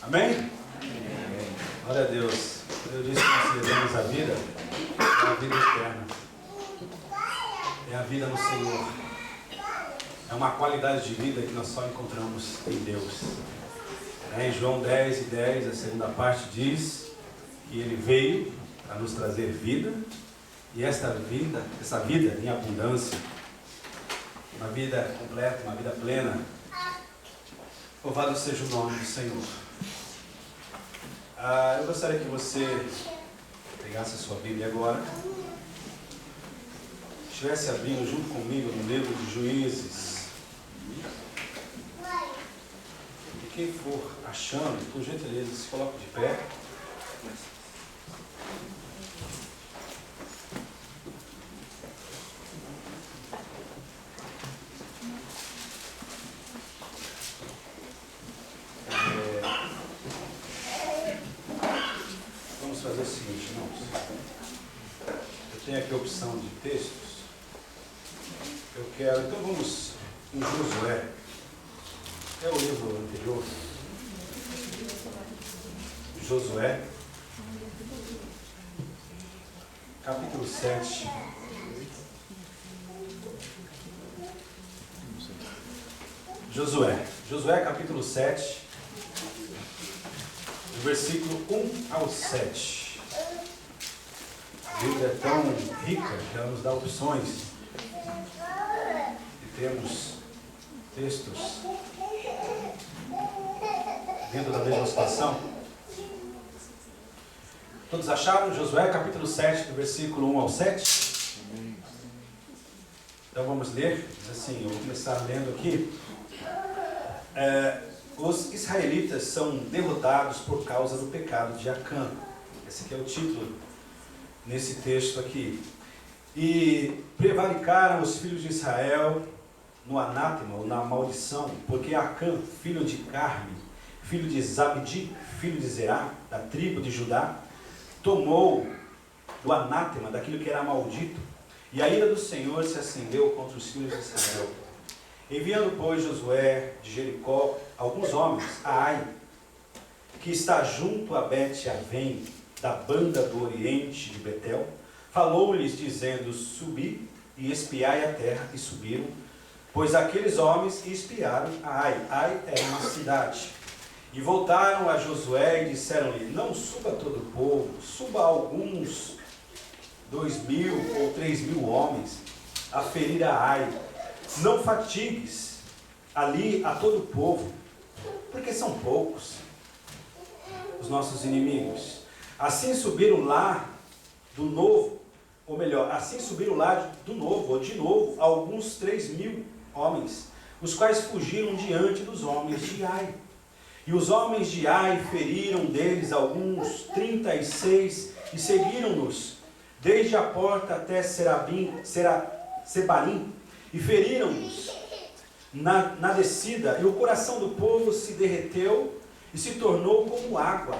Amém? Amém. Glória a Deus. Eu disse que nós celebramos a vida, é a vida eterna. É a vida no Senhor. É uma qualidade de vida que nós só encontramos em Deus. Em João 10:10, a segunda parte diz que Ele veio para nos trazer vida, e essa vida em abundância, uma vida completa, uma vida plena. Louvado seja o nome do Senhor. Eu gostaria que você pegasse a sua Bíblia agora, estivesse abrindo junto comigo no livro de Juízes. E quem for achando, por gentileza, se coloque de pé. Vamos fazer o seguinte, irmãos. Eu tenho aqui a opção de textos. Então vamos em Josué. É o livro anterior. Josué, capítulo 7. Josué, capítulo 7, do versículo 1 ao 7. A Bíblia é tão rica que ela nos dá opções. E temos textos vindo da mesma situação. Todos acharam? Josué, capítulo 7, do versículo 1 ao 7? Então vamos ler. Diz assim, eu vou começar lendo aqui. Os israelitas são derrotados por causa do pecado de Acã. Esse aqui é o título nesse texto aqui. E prevaricaram os filhos de Israel no anátema, ou na maldição, porque Acã, filho de Carme, filho de Zabdi, filho de Zerá, da tribo de Judá, tomou do anátema, daquilo que era maldito, e a ira do Senhor se acendeu contra os filhos de Israel. Enviando, pois, Josué de Jericó alguns homens a Ai, que está junto a Bet-Avém, da banda do oriente de Betel, falou-lhes dizendo: subi e espiai a terra, e subiram, pois aqueles homens espiaram a Ai. Ai era uma cidade. E voltaram a Josué e disseram-lhe: não suba todo o povo, suba alguns 2.000 ou 3.000 homens a ferir a Ai. Não fatigues ali a todo o povo, porque são poucos os nossos inimigos. Assim subiram lá do novo, ou melhor, assim subiram lá do novo, ou de novo, alguns 3.000 homens, os quais fugiram diante dos homens de Ai. E os homens de Ai feriram deles alguns 36 e seguiram-nos, desde a porta até Sebarim, e feriram-nos na descida, e o coração do povo se derreteu e se tornou como água.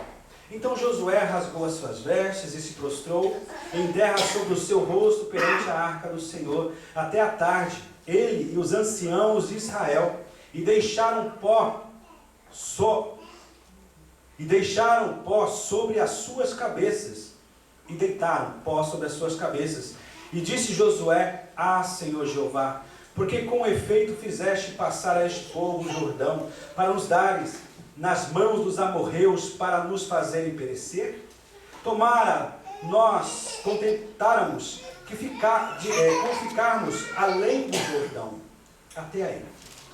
Então Josué rasgou as suas vestes e se prostrou em terra sobre o seu rosto perante a arca do Senhor, até a tarde, ele e os anciãos de Israel, e deixaram pó sobre as suas cabeças, e deitaram pó sobre as suas cabeças. E disse Josué: Senhor Jeová, porque com efeito fizeste passar a este povo o Jordão, para nos dares nas mãos dos amorreus, para nos fazerem perecer? Tomara nós contentáramos com ficarmos além do Jordão, até aí.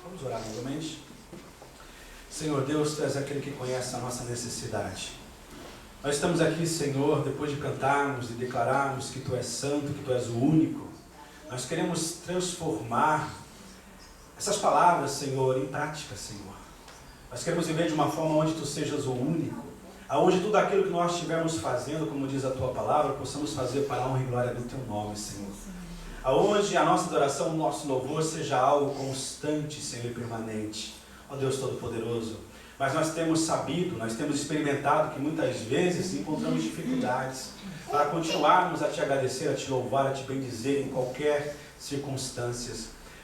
Vamos orar novamente. Senhor Deus, Tu és aquele que conhece a nossa necessidade. Nós estamos aqui, Senhor, depois de cantarmos e declararmos que Tu és santo, que Tu és o único. Nós queremos transformar essas palavras, Senhor, em prática, Senhor. Nós queremos viver de uma forma onde Tu sejas o único, aonde tudo aquilo que nós estivermos fazendo, como diz a Tua palavra, possamos fazer para a honra e glória do Teu nome, Senhor. Aonde a nossa adoração, o nosso louvor seja algo constante, Senhor, e permanente. Ó Deus Todo-Poderoso, mas nós temos sabido, nós temos experimentado que muitas vezes encontramos dificuldades para continuarmos a Te agradecer, a Te louvar, a Te bendizer em qualquer circunstância.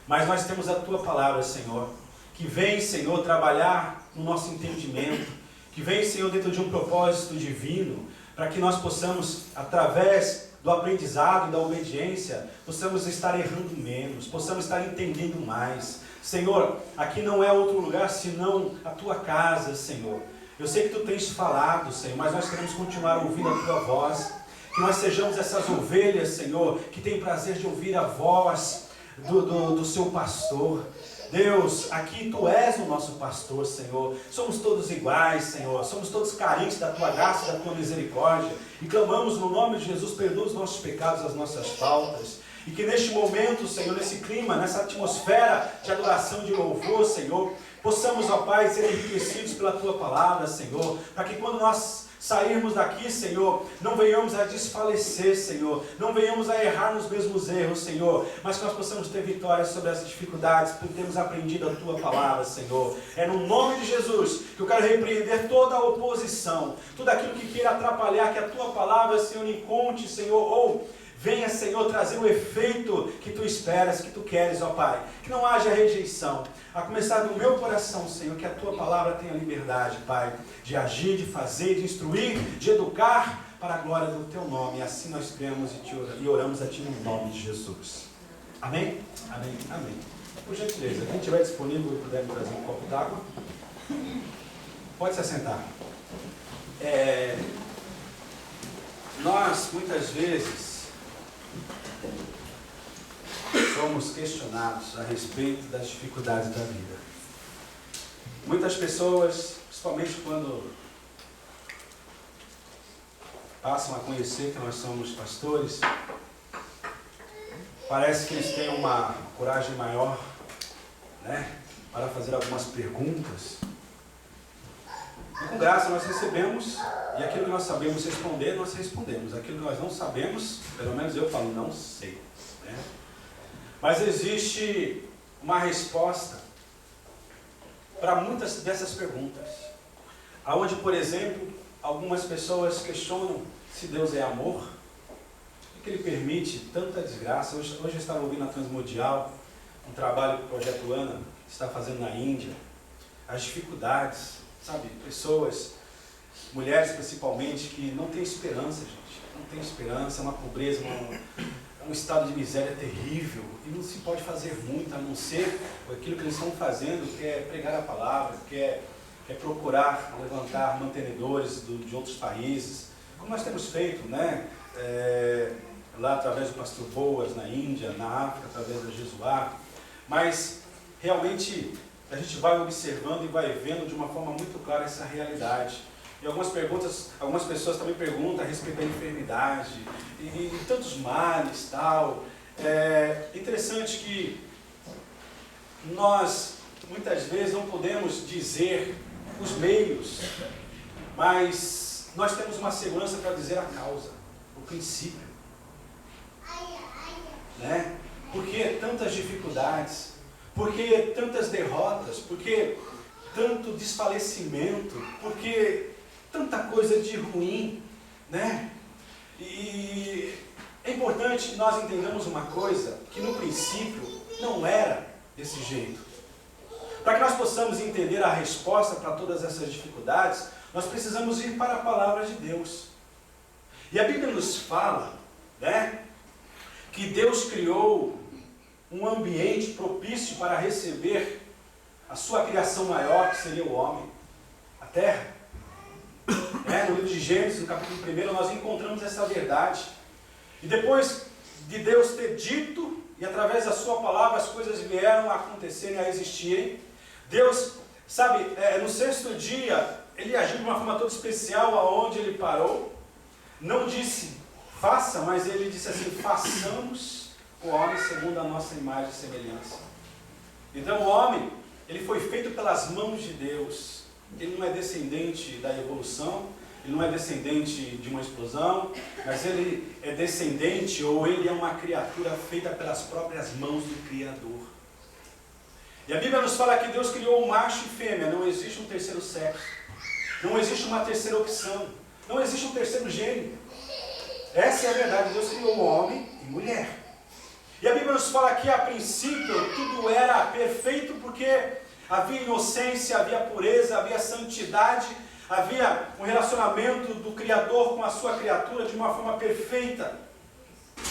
Mas nós temos a Tua palavra, Senhor, que vem, Senhor, trabalhar no nosso entendimento, que vem, Senhor, dentro de um propósito divino, para que nós possamos, através do aprendizado e da obediência, possamos estar errando menos, possamos estar entendendo mais. Senhor, aqui não é outro lugar senão a tua casa, Senhor. Eu sei que tu tens falado, Senhor, mas nós queremos continuar ouvindo a tua voz. Que nós sejamos essas ovelhas, Senhor, que tem prazer de ouvir a voz do seu pastor. Deus, aqui tu és o nosso pastor, Senhor. Somos todos iguais, Senhor. Somos todos carentes da tua graça e da tua misericórdia. E clamamos no nome de Jesus, perdoa os nossos pecados, as nossas faltas. E que neste momento, Senhor, nesse clima, nessa atmosfera de adoração, de louvor, Senhor, possamos, ó Pai, ser enriquecidos pela tua palavra, Senhor. Para que quando nós sairmos daqui, Senhor, não venhamos a desfalecer, Senhor, não venhamos a errar nos mesmos erros, Senhor, mas que nós possamos ter vitórias sobre essas dificuldades, por termos aprendido a Tua palavra, Senhor. É no nome de Jesus que eu quero repreender toda a oposição, tudo aquilo que queira atrapalhar que a Tua palavra, Senhor, encontre, Senhor, ou venha, Senhor, trazer o efeito que Tu esperas, que Tu queres, ó Pai. Que não haja rejeição. A começar do meu coração, Senhor, que a Tua palavra tenha liberdade, Pai, de agir, de fazer, de instruir, de educar, para a glória do Teu nome. E assim nós cremos e oramos a Ti no nome de Jesus. Amém? Amém? Amém. Por gentileza, quem estiver disponível e puder me trazer um copo d'água, pode se assentar. Nós, muitas vezes, somos questionados a respeito das dificuldades da vida. Muitas pessoas, principalmente quando passam a conhecer que nós somos pastores, parece que eles têm uma coragem maior, né, para fazer algumas perguntas. E com graça nós recebemos, e aquilo que nós sabemos responder, nós respondemos. Aquilo que nós não sabemos, pelo menos eu falo, não sei, né? Mas existe uma resposta para muitas dessas perguntas. Aonde, por exemplo, algumas pessoas questionam se Deus é amor, por que Ele permite tanta desgraça. Hoje eu estava ouvindo na Transmundial um trabalho que o Projeto Ana está fazendo na Índia, as dificuldades, sabe, pessoas, mulheres principalmente, que não têm esperança, gente, não tem esperança, é uma pobreza, é um estado de miséria terrível, e não se pode fazer muito, a não ser aquilo que eles estão fazendo, que é pregar a palavra, que é procurar levantar mantenedores de outros países, como nós temos feito, né? Lá através do pastor Boas, na Índia, na África, através da Jesuá. Mas realmente a gente vai observando e vai vendo de uma forma muito clara essa realidade. E algumas pessoas também perguntam a respeito da enfermidade e tantos males, tal. É interessante que nós muitas vezes não podemos dizer os meios, mas nós temos uma segurança para dizer a causa, o princípio, né? Por que tantas dificuldades? Por que tantas derrotas? Por que tanto desfalecimento? Por que tanta coisa de ruim, né? E é importante que nós entendamos uma coisa, que no princípio não era desse jeito. Para que nós possamos entender a resposta para todas essas dificuldades, nós precisamos ir para a palavra de Deus. E a Bíblia nos fala, né, que Deus criou um ambiente propício para receber a sua criação maior, que seria o homem, a terra. No livro de Gênesis, no capítulo 1, nós encontramos essa verdade. E depois de Deus ter dito, e através da sua palavra as coisas vieram a acontecerem, a existirem, Deus, sabe, no sexto dia, Ele agiu de uma forma toda especial, aonde Ele parou. Não disse, faça, mas Ele disse assim, façamos o homem segundo a nossa imagem e semelhança. Então o homem, ele foi feito pelas mãos de Deus. Ele não é descendente da evolução, ele não é descendente de uma explosão, mas ele é descendente, ou ele é uma criatura feita pelas próprias mãos do Criador. E a Bíblia nos fala que Deus criou um macho e fêmea, não existe um terceiro sexo, não existe uma terceira opção, não existe um terceiro gênero. Essa é a verdade, Deus criou homem e mulher. E a Bíblia nos fala que a princípio tudo era perfeito, porque Havia inocência, havia pureza, havia santidade, havia um relacionamento do Criador com a sua criatura de uma forma perfeita,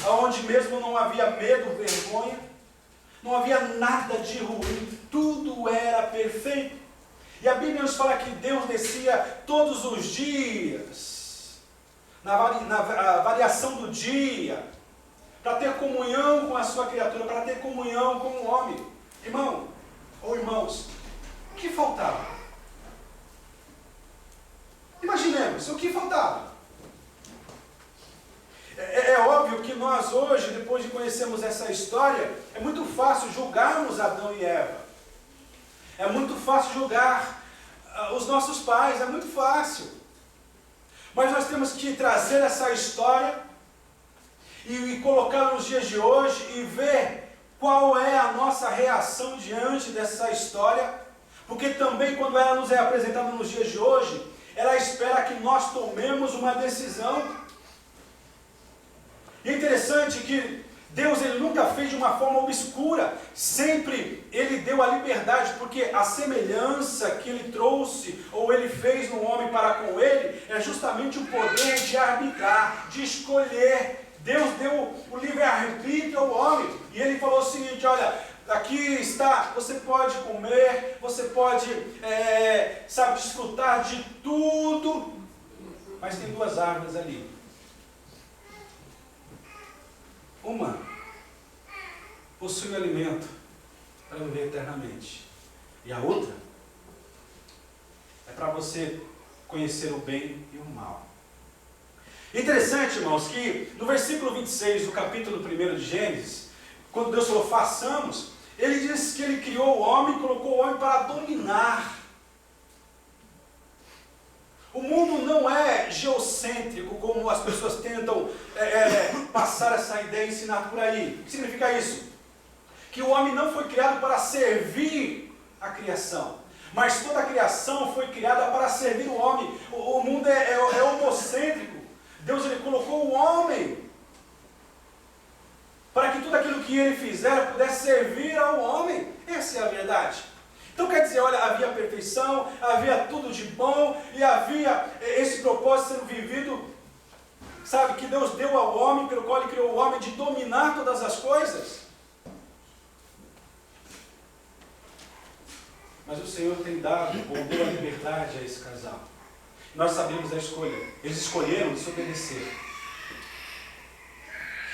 onde mesmo não havia medo, vergonha, não havia nada de ruim, tudo era perfeito. E a Bíblia nos fala que Deus descia todos os dias, na variação do dia, para ter comunhão com a sua criatura, para ter comunhão com o homem. Irmão, ou irmãos, o que faltava? Imaginemos, o que faltava? É óbvio que nós hoje, depois de conhecermos essa história, é muito fácil julgarmos Adão e Eva. É muito fácil julgar os nossos pais, é muito fácil. Mas nós temos que trazer essa história e colocar nos dias de hoje e ver qual é a nossa reação diante dessa história, porque também quando ela nos é apresentada nos dias de hoje, ela espera que nós tomemos uma decisão. E é interessante que Deus ele nunca fez de uma forma obscura, sempre Ele deu a liberdade, porque a semelhança que Ele trouxe, ou Ele fez no homem para com Ele, é justamente o poder de arbitrar, de escolher. Deus deu o livre-arbítrio ao homem, e Ele falou o seguinte: olha, aqui está, você pode comer, você pode, desfrutar de tudo, mas tem duas árvores ali. Uma possui o alimento para viver eternamente, e a outra é para você conhecer o bem e o mal. Interessante, irmãos, que no versículo 26 do capítulo 1 de Gênesis, quando Deus falou façamos, Ele diz que Ele criou o homem e colocou o homem para dominar. O mundo não é geocêntrico, como as pessoas tentam passar essa ideia e ensinar por aí. O que significa isso? Que o homem não foi criado para servir a criação, mas toda a criação foi criada para servir o homem. O mundo é homocêntrico. Deus ele colocou o homem para que tudo aquilo que ele fizer pudesse servir ao homem. Essa é a verdade. Então quer dizer, olha, havia perfeição, havia tudo de bom, e havia esse propósito sendo vivido, sabe, que Deus deu ao homem, pelo qual Ele criou o homem, de dominar todas as coisas. Mas o Senhor tem dado, ou deu a liberdade a esse casal. Nós sabemos a escolha. Eles escolheram desobedecer.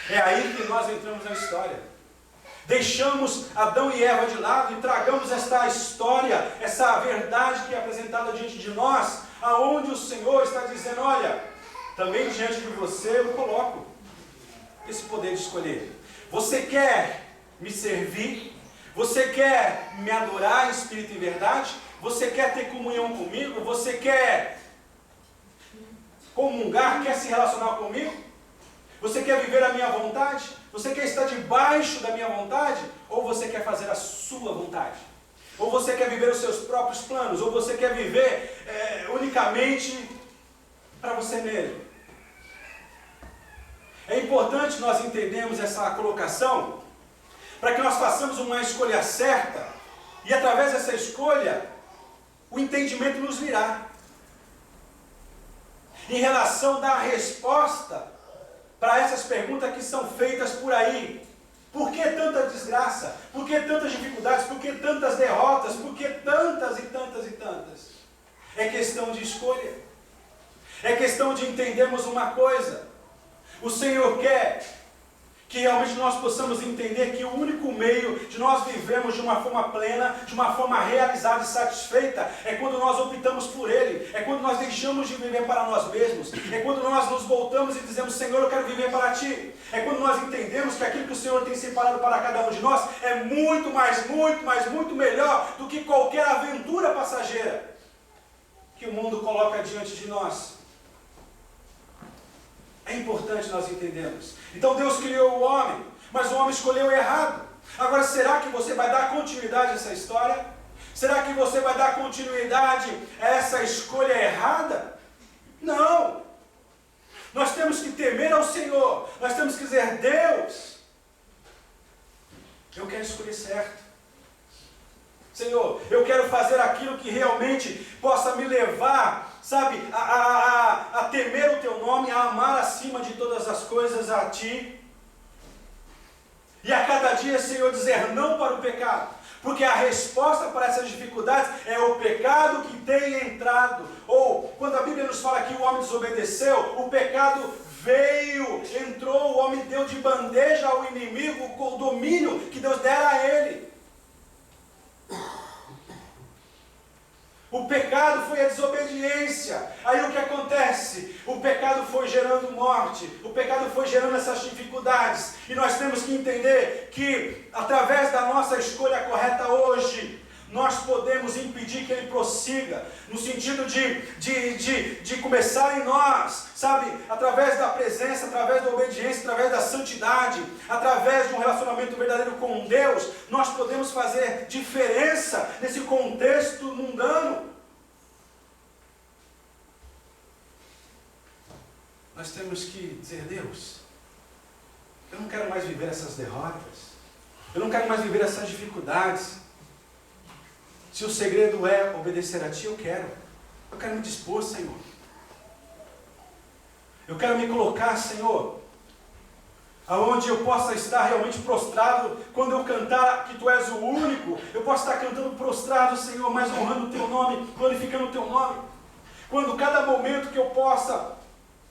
É aí que nós entramos na história. Deixamos Adão e Eva de lado e tragamos esta história, essa verdade que é apresentada diante de nós, aonde o Senhor está dizendo, olha, também diante de você eu coloco esse poder de escolher. Você quer me servir? Você quer me adorar em espírito e verdade? Você quer ter comunhão comigo? Você quer comungar? Quer se relacionar comigo? Você quer viver a minha vontade? Você quer estar debaixo da minha vontade? Ou você quer fazer a sua vontade? Ou você quer viver os seus próprios planos? Ou você quer viver unicamente para você mesmo? É importante nós entendermos essa colocação para que nós façamos uma escolha certa e através dessa escolha o entendimento nos virá em relação da resposta para essas perguntas que são feitas por aí. Por que tanta desgraça? Por que tantas dificuldades? Por que tantas derrotas? Por que tantas e tantas e tantas? É questão de escolha. É questão de entendermos uma coisa. O Senhor quer que realmente nós possamos entender que o único meio de nós vivermos de uma forma plena, de uma forma realizada e satisfeita, é quando nós optamos por Ele, é quando nós deixamos de viver para nós mesmos, é quando nós nos voltamos e dizemos, Senhor, eu quero viver para Ti, é quando nós entendemos que aquilo que o Senhor tem separado para cada um de nós é muito mais, muito mais, muito melhor do que qualquer aventura passageira que o mundo coloca diante de nós. É importante nós entendermos. Então Deus criou o homem, mas o homem escolheu errado. Agora, será que você vai dar continuidade a essa história? Será que você vai dar continuidade a essa escolha errada? Não! Nós temos que temer ao Senhor. Nós temos que dizer, Deus, eu quero escolher certo. Senhor, eu quero fazer aquilo que realmente possa me levar, sabe, a temer o Teu nome, a amar acima de todas as coisas a Ti. E a cada dia, Senhor, dizer não para o pecado. Porque a resposta para essas dificuldades é o pecado que tem entrado. Ou, quando a Bíblia nos fala que o homem desobedeceu, o pecado veio, entrou, o homem deu de bandeja ao inimigo com o domínio que Deus dera a ele. O pecado foi a desobediência. Aí o que acontece? O pecado foi gerando morte. O pecado foi gerando essas dificuldades. E nós temos que entender que, através da nossa escolha correta hoje, nós podemos impedir que ele prossiga. No sentido de começar em nós, sabe? Através da presença, através da obediência, através da santidade, através de um relacionamento verdadeiro com Deus, nós podemos fazer diferença nesse contexto mundano. Nós temos que dizer: Deus, eu não quero mais viver essas derrotas, eu não quero mais viver essas dificuldades. Se o segredo é obedecer a Ti, eu quero me dispor, Senhor. Eu quero me colocar, Senhor, aonde eu possa estar realmente prostrado. Quando eu cantar que Tu és o único, eu posso estar cantando prostrado, Senhor, mas honrando o Teu nome, glorificando o Teu nome. Quando cada momento que eu possa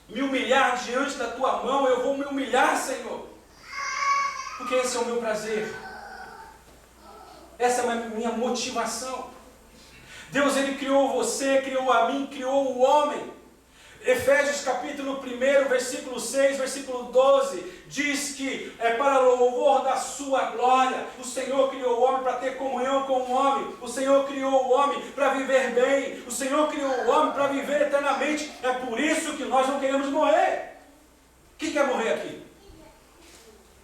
me humilhar diante da Tua mão, eu vou me humilhar, Senhor, porque esse é o meu prazer. Essa é a minha motivação. Deus, Ele criou você, criou a mim, criou o homem. Efésios capítulo 1, versículo 6, versículo 12, diz que é para louvor da sua glória. O Senhor criou o homem para ter comunhão com o homem. O Senhor criou o homem para viver bem. O Senhor criou o homem para viver eternamente. É por isso que nós não queremos morrer. Quem quer morrer aqui?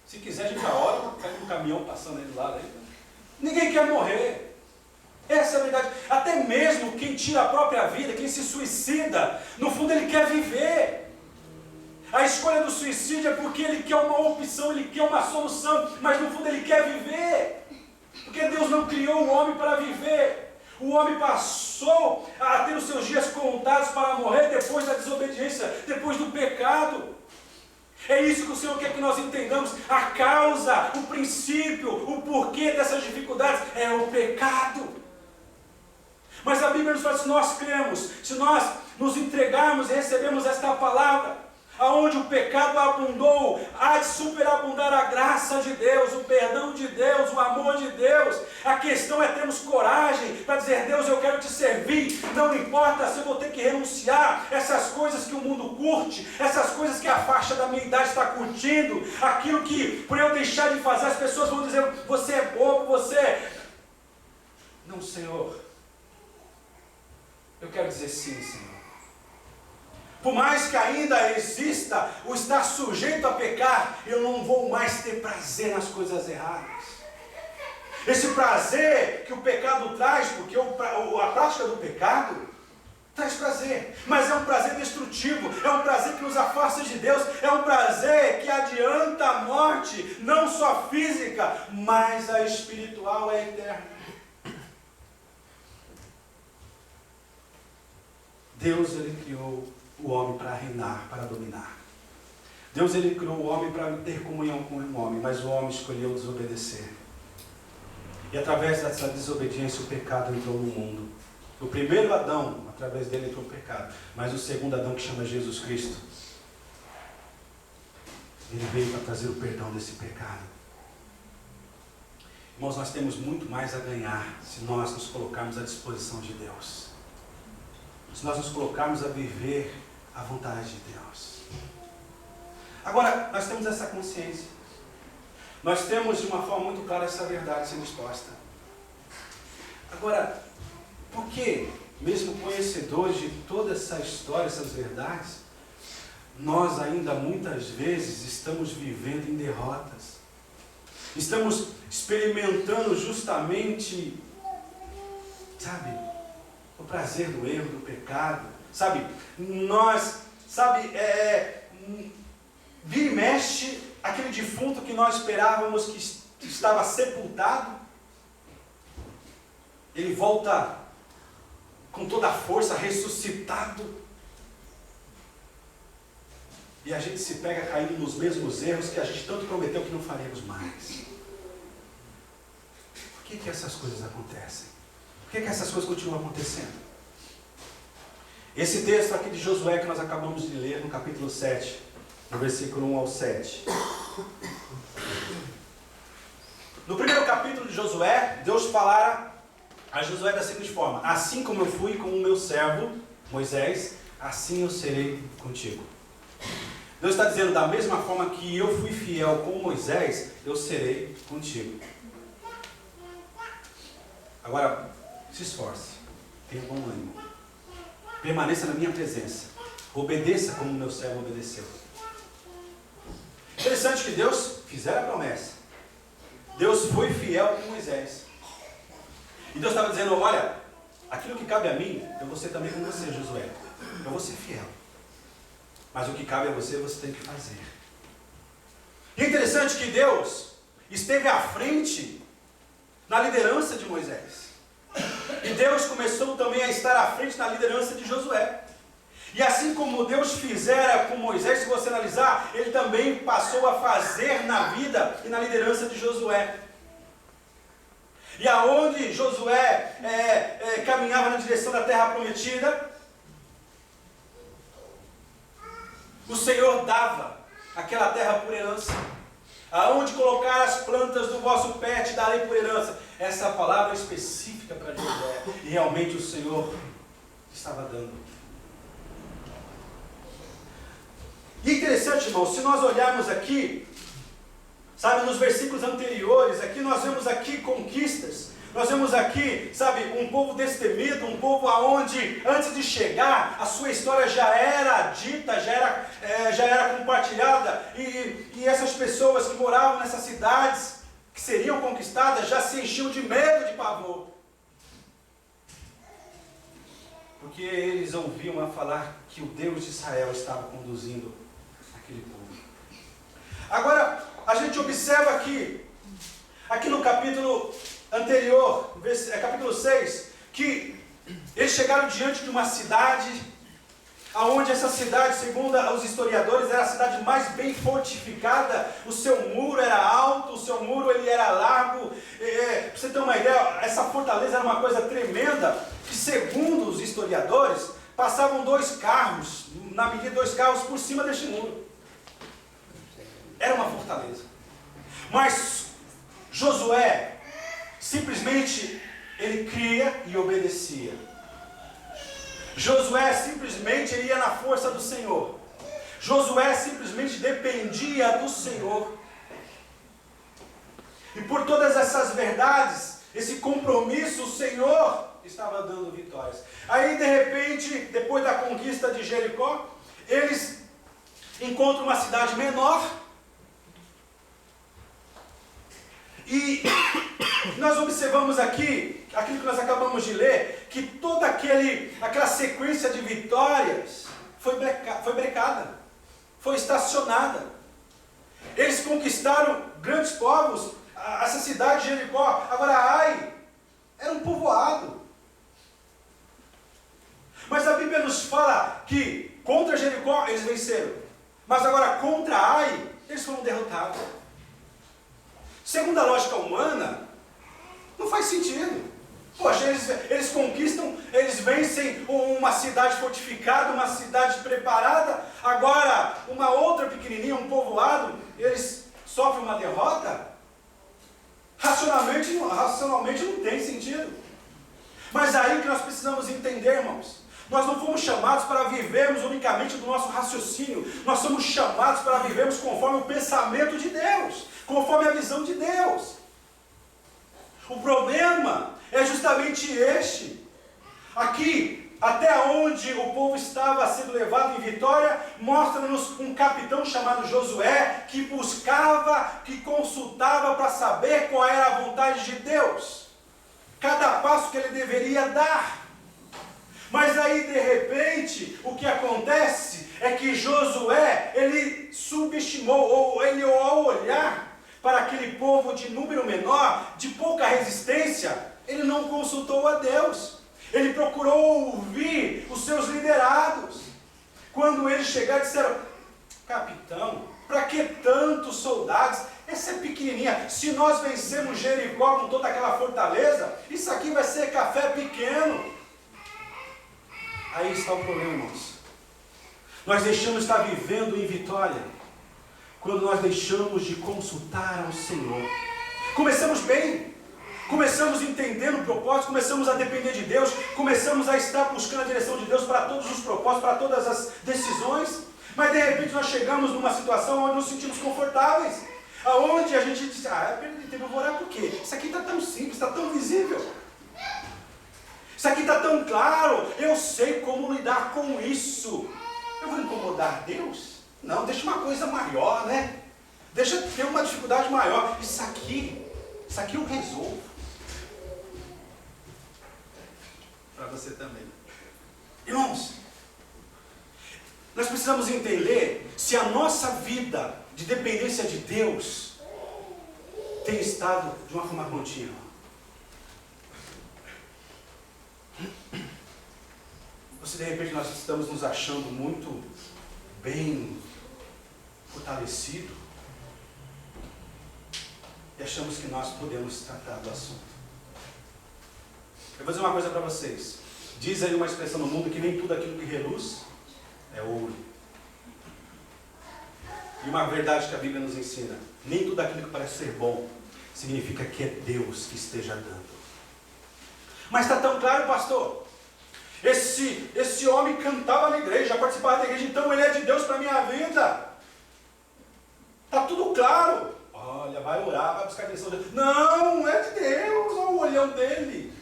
Se quiser, a gente já ora, pega um caminhão passando aí do lado aí. Ninguém quer morrer. Essa é a verdade. Até mesmo quem tira a própria vida, quem se suicida, no fundo ele quer viver. A escolha do suicídio é porque ele quer uma opção, ele quer uma solução, mas no fundo ele quer viver. Porque Deus não criou o homem para viver. O homem passou a ter os seus dias contados para morrer depois da desobediência, depois do pecado. É isso que o Senhor quer que nós entendamos. A causa, o princípio, o porquê dessas dificuldades é o pecado. Mas a Bíblia nos fala: se nós cremos, se nós nos entregarmos e recebemos esta palavra, aonde o pecado abundou, há de superabundar a graça de Deus, o perdão de Deus, o amor de Deus. A questão é termos coragem para dizer: Deus, eu quero Te servir, não importa se eu vou ter que renunciar essas coisas que o mundo curte, essas coisas que a faixa da minha idade está curtindo, aquilo que por eu deixar de fazer as pessoas vão dizer: você é bobo, você... Não, Senhor, eu quero dizer sim, Senhor. Por mais que ainda exista o estar sujeito a pecar, eu não vou mais ter prazer nas coisas erradas. Esse prazer que o pecado traz, porque a prática do pecado traz prazer, mas é um prazer destrutivo, é um prazer que nos afasta de Deus, é um prazer que adianta a morte, não só física, mas a espiritual, é eterna. Deus, Ele criou o homem para reinar, para dominar. Deus, Ele criou o homem para ter comunhão com o homem, mas o homem escolheu desobedecer. E através dessa desobediência o pecado entrou no mundo. O primeiro Adão, através dele entrou o pecado, mas o segundo Adão, que chama Jesus Cristo, ele veio para trazer o perdão desse pecado. Irmãos, nós temos muito mais a ganhar se nós nos colocarmos à disposição de Deus. Se nós nos colocarmos a viver a vontade de Deus. Agora, nós temos essa consciência. Nós temos de uma forma muito clara essa verdade sendo exposta. Agora, por que, mesmo conhecedores de toda essa história, essas verdades, nós ainda muitas vezes estamos vivendo em derrotas? Estamos experimentando justamente, sabe, o prazer do erro, do pecado, sabe? Nós, sabe, vira e mexe, aquele defunto que nós esperávamos que estava sepultado, ele volta com toda a força, ressuscitado. E a gente se pega caindo nos mesmos erros que a gente tanto prometeu que não faremos mais. Por que essas coisas acontecem? Por que essas coisas continuam acontecendo? Esse texto aqui de Josué que nós acabamos de ler no capítulo 7, no versículo 1 ao 7. No primeiro capítulo de Josué, Deus falara a Josué da seguinte forma: assim como eu fui com o meu servo Moisés, assim eu serei contigo. Deus está dizendo, da mesma forma que eu fui fiel com Moisés, eu serei contigo. Agora, se esforce, tenha bom ânimo, permaneça na minha presença, obedeça como meu servo obedeceu. Interessante que Deus fizera a promessa, Deus foi fiel com Moisés, e Deus estava dizendo, olha, aquilo que cabe a mim, eu vou ser também com você, Josué, eu vou ser fiel. Mas o que cabe a você, você tem que fazer. E é interessante que Deus esteve à frente na liderança de Moisés. E Deus começou também a estar à frente na liderança de Josué. E assim como Deus fizera com Moisés, se você analisar, Ele também passou a fazer na vida e na liderança de Josué. E aonde Josué caminhava na direção da terra prometida, o Senhor dava aquela terra por herança. Aonde colocar as plantas do vosso pé te darei por herança. Essa palavra é específica para Josué. E realmente o Senhor estava dando. E é interessante, irmãos, se nós olharmos aqui, sabe, nos versículos anteriores, aqui nós vemos aqui conquistas. Nós vemos aqui, sabe, um povo destemido, um povo aonde, antes de chegar, a sua história já era dita, já era compartilhada, e essas pessoas que moravam nessas cidades, que seriam conquistadas, já se enchiam de medo, de pavor. Porque eles ouviam a falar que o Deus de Israel estava conduzindo aquele povo. Agora, a gente observa aqui no capítulo anterior, capítulo 6, que eles chegaram diante de uma cidade, aonde essa cidade, segundo os historiadores, era a cidade mais bem fortificada. O seu muro era alto, o seu muro ele era largo. Para você ter uma ideia, essa fortaleza era uma coisa tremenda, que segundo os historiadores, passavam 2 carros, na medida de 2 carros por cima deste muro. Era uma fortaleza. Mas Josué, simplesmente, ele cria e obedecia. Josué simplesmente ele ia na força do Senhor. Josué simplesmente dependia do Senhor. E por todas essas verdades, esse compromisso, o Senhor estava dando vitórias. Aí, de repente, depois da conquista de Jericó, eles encontram uma cidade menor. E nós observamos aqui, aquilo que nós acabamos de ler, que toda aquela sequência de vitórias foi brecada, foi estacionada. Eles conquistaram grandes povos, essa cidade de Jericó. Agora Ai era um povoado. Mas a Bíblia nos fala que contra Jericó eles venceram, mas agora contra Ai eles foram derrotados. Segundo a lógica humana, não faz sentido. Poxa, eles conquistam, eles vencem uma cidade fortificada, uma cidade preparada. Agora, uma outra pequenininha, um povoado, eles sofrem uma derrota? Racionalmente não tem sentido. Mas aí que nós precisamos entender, irmãos. Nós não fomos chamados para vivermos unicamente do nosso raciocínio. Nós somos chamados para vivermos conforme o pensamento de Deus, conforme a visão de Deus. O problema é justamente este. Aqui, até onde o povo estava sendo levado em vitória, mostra-nos um capitão chamado Josué, que buscava, que consultava para saber qual era a vontade de Deus. Cada passo que ele deveria dar. Mas aí, de repente, o que acontece é que Josué, ele subestimou, ou ele, ao olhar para aquele povo de número menor, de pouca resistência, ele não consultou a Deus. Ele procurou ouvir os seus liderados. Quando eles chegaram, disseram: capitão, para que tantos soldados? Essa é pequenininha. Se nós vencermos Jericó com toda aquela fortaleza, isso aqui vai ser café pequeno. Aí está o problema, irmãos. Nós deixamos de estar vivendo em vitória quando nós deixamos de consultar ao Senhor. Começamos bem, começamos entendendo o propósito, começamos a depender de Deus, começamos a estar buscando a direção de Deus para todos os propósitos, para todas as decisões, mas de repente nós chegamos numa situação onde nos sentimos confortáveis, aonde a gente diz: é perda de tempo, eu vou orar por quê? Isso aqui está tão simples, está tão visível, isso aqui está tão claro, eu sei como lidar com isso. Eu vou incomodar Deus? Não, deixa uma coisa maior, né? Deixa ter uma dificuldade maior. Isso aqui eu resolvo. Para você também. Irmãos, nós precisamos entender se a nossa vida de dependência de Deus tem estado de uma forma contínua. Ou se de repente nós estamos nos achando muito bem fortalecido e achamos que nós podemos tratar do assunto. Eu vou dizer uma coisa para vocês. Diz aí uma expressão no mundo que nem tudo aquilo que reluz é ouro. E uma verdade que a Bíblia nos ensina: nem tudo aquilo que parece ser bom significa que é Deus que esteja dando. Mas está tão claro, pastor. Esse homem cantava na igreja, participava da igreja, então ele é de Deus para a minha vida. Está tudo claro. Olha, vai orar, vai buscar a direção de Deus. Não é de Deus, olha o olhão dele.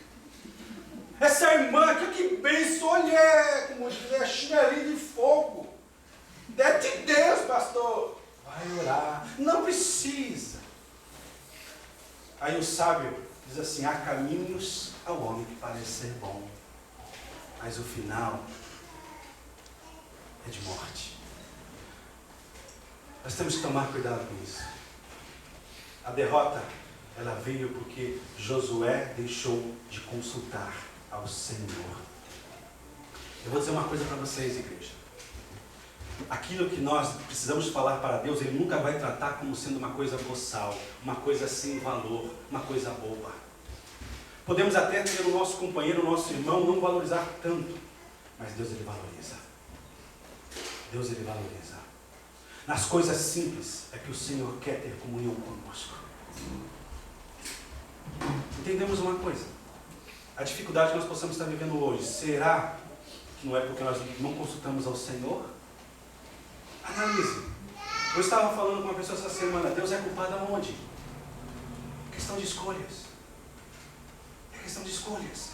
Essa irmã aqui, que benção, olha, como diz, é chinelinho de fogo. É de Deus, pastor. Vai orar. Não precisa. Aí o sábio diz assim: há caminhos ao homem que parece ser bom, mas o final é de morte. Nós temos que tomar cuidado com isso. A derrota, ela veio porque Josué deixou de consultar ao Senhor. Eu vou dizer uma coisa para vocês, igreja. Aquilo que nós precisamos falar para Deus, Ele nunca vai tratar como sendo uma coisa boçal, uma coisa sem valor, uma coisa boba. Podemos até ter o nosso companheiro, o nosso irmão, não valorizar tanto, mas Deus, Ele valoriza. Deus, Ele valoriza. Nas coisas simples é que o Senhor quer ter comunhão conosco. Entendemos uma coisa: a dificuldade que nós possamos estar vivendo hoje, será que não é porque nós não consultamos ao Senhor? Analise. Eu estava falando com uma pessoa essa semana: Deus é culpado aonde? Questão de escolhas. É questão de escolhas.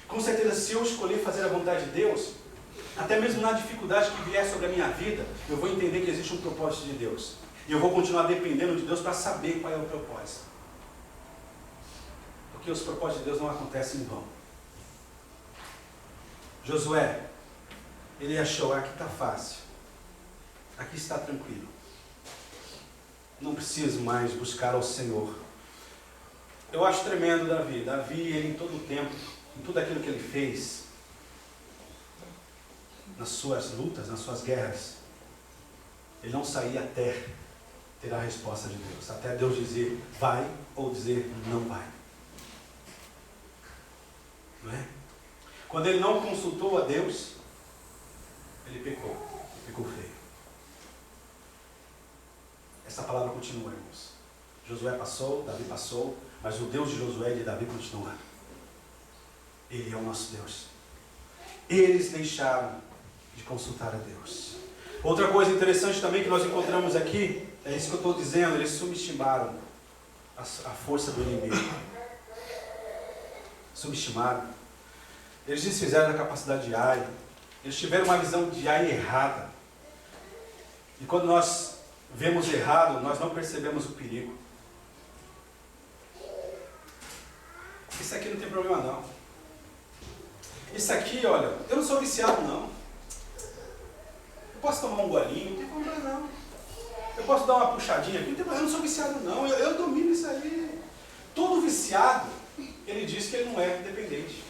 Com certeza, se eu escolher fazer a vontade de Deus, até mesmo na dificuldade que vier sobre a minha vida, eu vou entender que existe um propósito de Deus. E eu vou continuar dependendo de Deus para saber qual é o propósito. Porque os propósitos de Deus não acontecem em vão. Josué, ele achou: aqui está fácil, aqui está tranquilo, não preciso mais buscar ao Senhor. Eu acho tremendo Davi. Davi, ele em todo o tempo, em tudo aquilo que ele fez, nas suas lutas, nas suas guerras, ele não saía até ter a resposta de Deus, até Deus dizer vai ou dizer não vai. Não é? Quando ele não consultou a Deus, ele pecou feio. Essa palavra continua, irmãos. Josué passou, Davi passou, mas o Deus de Josué e de Davi continua. Ele é o nosso Deus. Eles deixaram de consultar a Deus. Outra coisa interessante também que nós encontramos aqui, é isso que eu estou dizendo: eles subestimaram a força do inimigo. Subestimaram. Eles desfizeram da capacidade de Ai. Eles tiveram uma visão de Ai errada. E quando nós vemos errado, nós não percebemos o perigo. Isso aqui não tem problema não. Isso aqui, olha, eu não sou viciado não. Eu posso tomar um golinho, não tem problema não. Eu posso dar uma puxadinha aqui, não tem problema, eu não sou viciado não. Eu domino isso aí. Todo viciado, ele diz que ele não é dependente.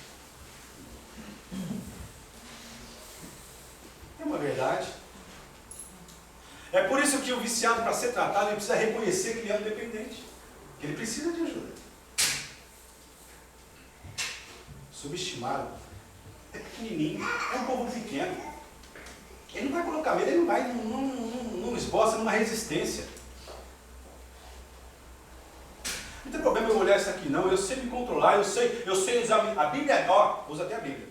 É uma verdade. É por isso que o viciado, para ser tratado, ele precisa reconhecer que ele é um dependente, que ele precisa de ajuda. Subestimaram. É pequenininho, é um povo pequeno. Ele não vai colocar medo, ele não vai, não esboça numa resistência. Não tem problema eu olhar isso aqui, não. Eu sei me controlar, eu sei examinar. A Bíblia, usa até a Bíblia.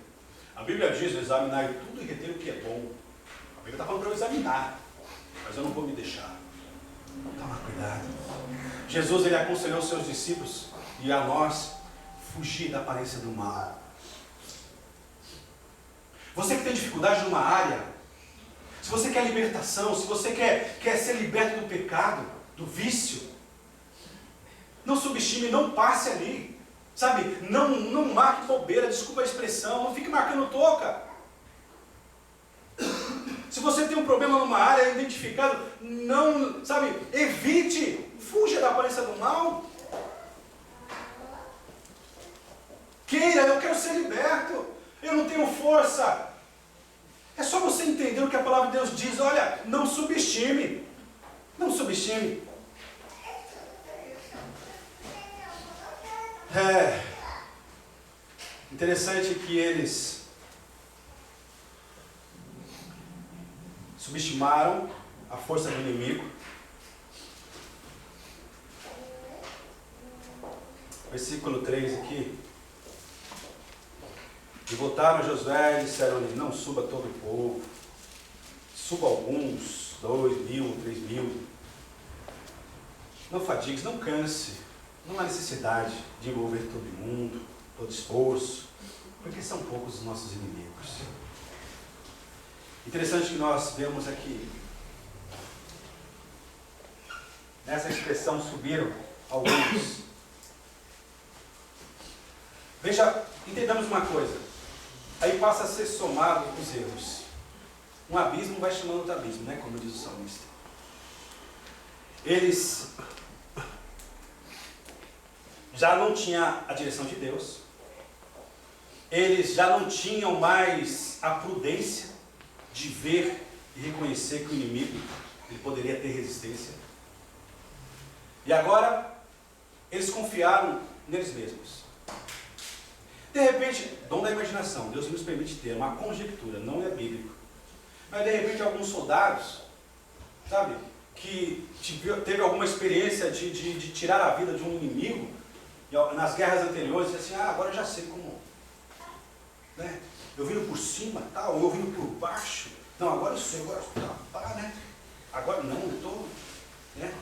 A Bíblia diz: examinar tudo e reter o que é bom. A Bíblia está falando para eu examinar, mas eu não vou me deixar. Toma cuidado. Jesus, ele aconselhou os seus discípulos e a nós fugir da aparência do mal. Você que tem dificuldade numa área, se você quer libertação, se você quer ser liberto do pecado, do vício, não subestime, não passe ali, sabe? Não marque bobeira, desculpa a expressão, não fique marcando toca. Se você tem um problema numa área identificado, não, sabe? Evite, fuja da aparência do mal. Queira, eu quero ser liberto, eu não tenho força. É só você entender o que a palavra de Deus diz. Olha, não subestime, não subestime. É interessante que eles subestimaram a força do inimigo. Versículo 3 aqui. E voltaram Josué e disseram-lhe: não suba todo o povo, suba alguns, 2.000, 3.000. Não fatigues, não canse. Não há necessidade de envolver todo mundo, todo esforço, porque são poucos os nossos inimigos. Interessante que nós vemos aqui, nessa expressão, subiram alguns. Veja, entendamos uma coisa, aí passa a ser somado os erros. Um abismo vai chamando outro abismo, né? Como diz o salmista. Eles já não tinham a direção de Deus, eles já não tinham mais a prudência de ver e reconhecer que o inimigo ele poderia ter resistência. E agora, eles confiaram neles mesmos. De repente, dom da imaginação, Deus nos permite ter uma conjectura, não é bíblico. Mas de repente alguns soldados, sabe, que teve alguma experiência de tirar a vida de um inimigo, nas guerras anteriores, disse assim: agora eu já sei como, né? Eu vindo por cima, tal, eu vindo por baixo. Não, agora eu sei, né? Agora não, eu estou, né?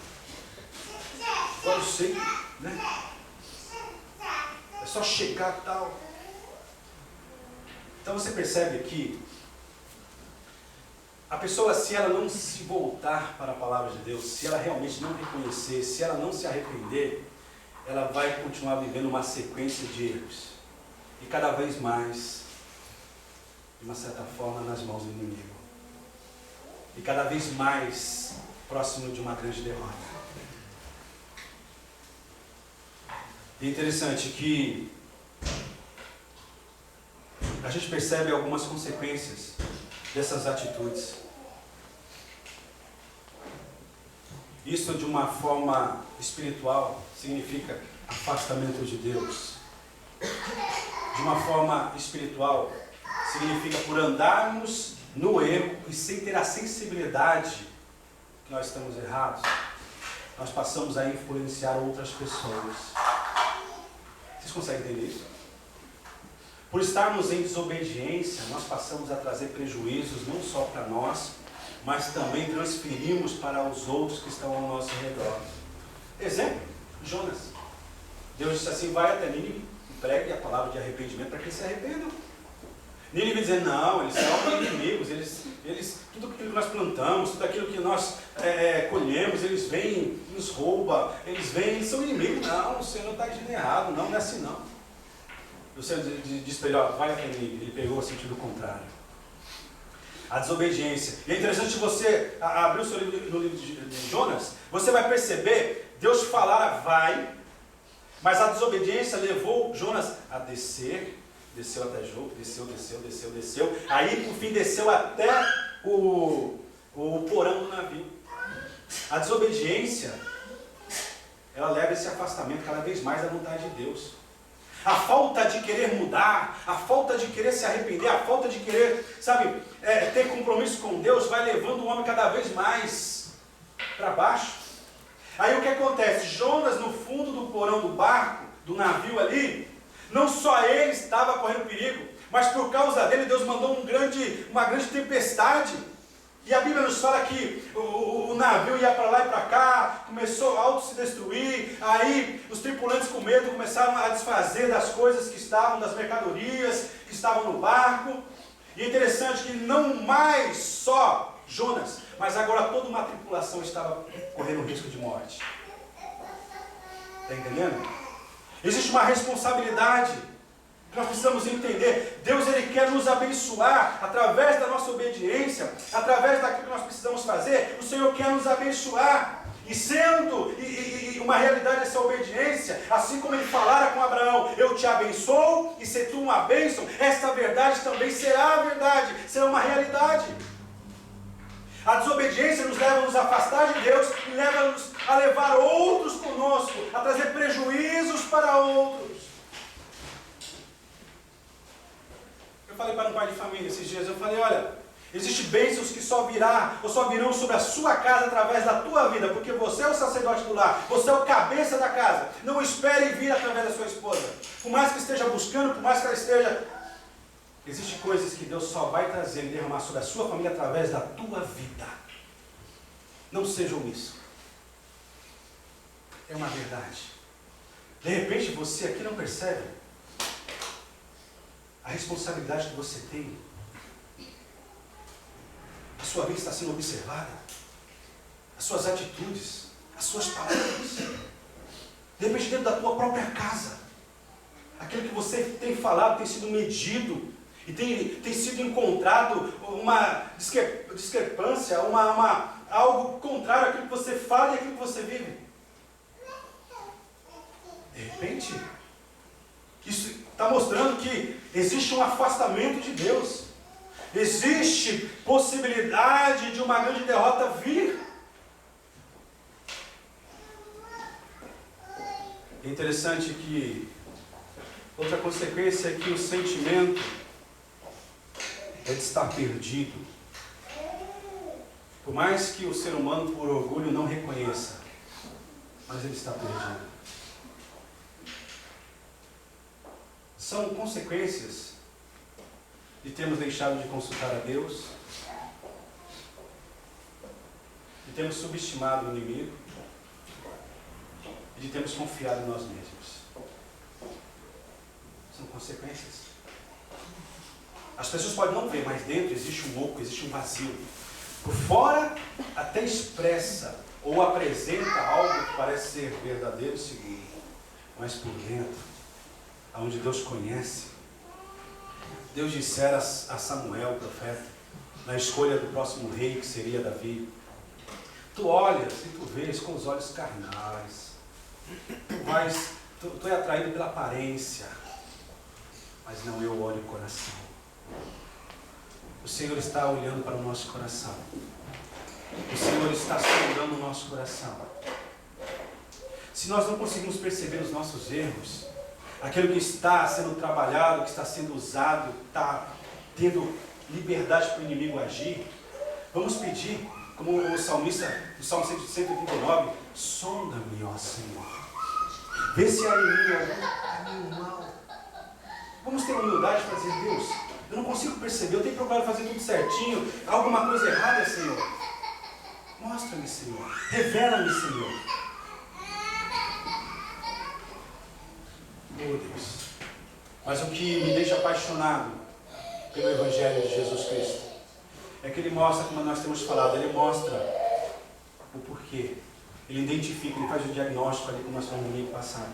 Agora eu sei, né? É só chegar tal. Então você percebe aqui, a pessoa, se ela não se voltar para a palavra de Deus, se ela realmente não reconhecer, se ela não se arrepender, ela vai continuar vivendo uma sequência de erros. E cada vez mais, de uma certa forma, nas mãos do inimigo. E cada vez mais próximo de uma grande derrota. E é interessante que a gente percebe algumas consequências dessas atitudes. Isso, de uma forma espiritual, significa afastamento de Deus. De uma forma espiritual, significa por andarmos no erro e sem ter a sensibilidade que nós estamos errados, nós passamos a influenciar outras pessoas. Vocês conseguem entender isso? Por estarmos em desobediência, nós passamos a trazer prejuízos não só para nós, mas também transferimos para os outros que estão ao nosso redor. Exemplo, Jonas. Deus disse assim: vai até Nínive e pregue a palavra de arrependimento para que eles se arrependam. Nínive dizer: não, eles são inimigos, tudo aquilo que nós plantamos, tudo aquilo que nós colhemos, eles vêm, nos roubam, eles são inimigos. Não, o Senhor está agindo errado, não é assim não. O Senhor disse para ele: vai até Nínive. Ele pegou o sentido contrário. A desobediência. E é interessante você abrir o seu livro no livro de Jonas, você vai perceber Deus falar vai, Mas a desobediência levou Jonas a descer, desceu até Jope, desceu. Aí, por fim, desceu até o porão do navio. A desobediência, ela leva esse afastamento cada vez mais da vontade de Deus. A falta de querer mudar, a falta de querer se arrepender, a falta de querer, ter compromisso com Deus, vai levando o homem cada vez mais para baixo. Aí o que acontece? Jonas, no fundo do porão do barco, do navio ali, não só ele estava correndo perigo, mas por causa dele Deus mandou uma grande tempestade. E a Bíblia nos fala que o navio ia para lá e para cá, começou a auto se destruir, aí os tripulantes com medo começaram a desfazer das coisas que estavam, das mercadorias que estavam no barco. E é interessante que não mais só Jonas, mas agora toda uma tripulação estava correndo risco de morte. Está entendendo? Existe uma responsabilidade que nós precisamos entender. Deus, Ele quer nos abençoar através da nossa obediência, através daquilo que nós precisamos fazer. O Senhor quer nos abençoar. E sendo uma realidade essa obediência, assim como Ele falara com Abraão, eu te abençoo e se tu uma bênção, esta verdade também será a verdade, será uma realidade. A desobediência nos leva a nos afastar de Deus e leva-nos a levar outros conosco, a trazer prejuízos para outros. Eu falei para um pai de família esses dias, eu falei, olha, existem bênçãos que só virão sobre a sua casa através da tua vida, porque você é o sacerdote do lar, você é o cabeça da casa. Não espere vir através da sua esposa. Por mais que esteja buscando, por mais que ela esteja... Existem coisas que Deus só vai trazer e derramar sobre a sua família através da tua vida. Não seja omisso. É uma verdade. De repente você aqui não percebe a responsabilidade que você tem. A sua vida está sendo observada. As suas atitudes, as suas palavras. De repente dentro da tua própria casa. Aquilo que você tem falado tem sido medido. E tem sido encontrado uma discrepância, algo contrário àquilo que você fala e àquilo que você vive. De repente, isso está mostrando que existe um afastamento de Deus. Existe possibilidade de uma grande derrota vir. É interessante que outra consequência é que o sentimento é de estar perdido. Por mais que o ser humano, por orgulho, não reconheça, mas ele está perdido. São consequências de termos deixado de consultar a Deus, de termos subestimado o inimigo e de termos confiado em nós mesmos. São consequências. As pessoas podem não ver, mas dentro existe um oco, existe um vazio. Por fora até expressa ou apresenta algo que parece ser verdadeiro e seguro, mas por dentro, aonde Deus conhece, Deus dissera a Samuel, o profeta, na escolha do próximo rei, que seria Davi, tu olhas e tu vês com os olhos carnais, tu é atraído pela aparência, mas não eu olho o coração. O Senhor está olhando para o nosso coração. O Senhor está sondando o nosso coração. Se nós não conseguimos perceber os nossos erros, aquilo que está sendo trabalhado, que está sendo usado, está tendo liberdade para o inimigo agir, vamos pedir, como o salmista, no Salmo 139, sonda-me, ó Senhor. Vê se há em mim algum caminho mau. Vamos ter humildade para dizer, Deus, eu não consigo perceber, eu tenho procurado fazer tudo certinho, há alguma coisa errada, Senhor. Mostra-me, Senhor. Revela-me, Senhor. Oh, Deus. Mas o que me deixa apaixonado pelo Evangelho de Jesus Cristo é que ele mostra, como nós temos falado, ele mostra o porquê. Ele identifica, ele faz o diagnóstico ali, como nós falamos no domingo passado.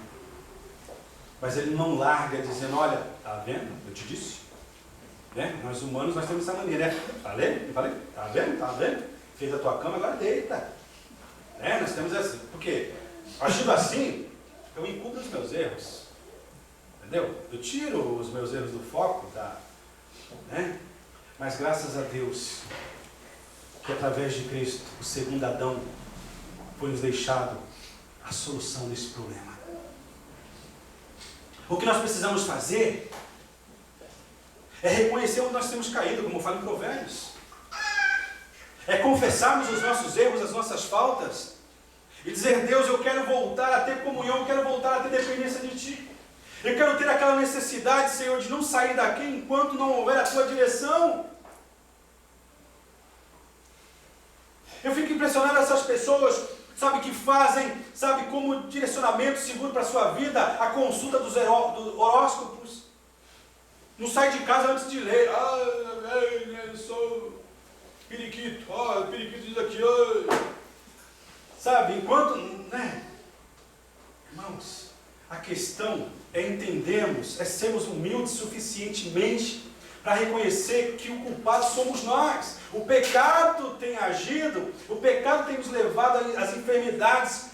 Mas ele não larga dizendo, olha, tá vendo? Eu te disse. Né? Nós humanos, nós temos essa maneira, né? Falei? Tá vendo? Tá vendo? Fez a tua cama, agora deita. Né? Nós temos essa. Por quê? Agindo assim, Eu encubro os meus erros. Entendeu? Eu tiro os meus erros do foco, né? Mas graças a Deus, que através de Cristo, o segundo Adão, foi nos deixado a solução desse problema. O que nós precisamos fazer é reconhecer onde nós temos caído, como eu falo em Provérbios. É confessarmos os nossos erros, as nossas faltas, e dizer: Deus, eu quero voltar a ter comunhão, eu quero voltar a ter dependência de Ti. Eu quero ter aquela necessidade, Senhor, de não sair daqui enquanto não houver a Tua direção. Eu fico impressionado essas pessoas, sabe, que fazem, sabe, como direcionamento seguro para a sua vida, a consulta dos horóscopos. Não sai de casa antes de ler. Eu sou periquito. O periquito diz aqui. Sabe, enquanto, né? Irmãos, a questão é entendermos, é sermos humildes suficientemente para reconhecer que o culpado somos nós. O pecado tem agido, o pecado tem nos levado às enfermidades,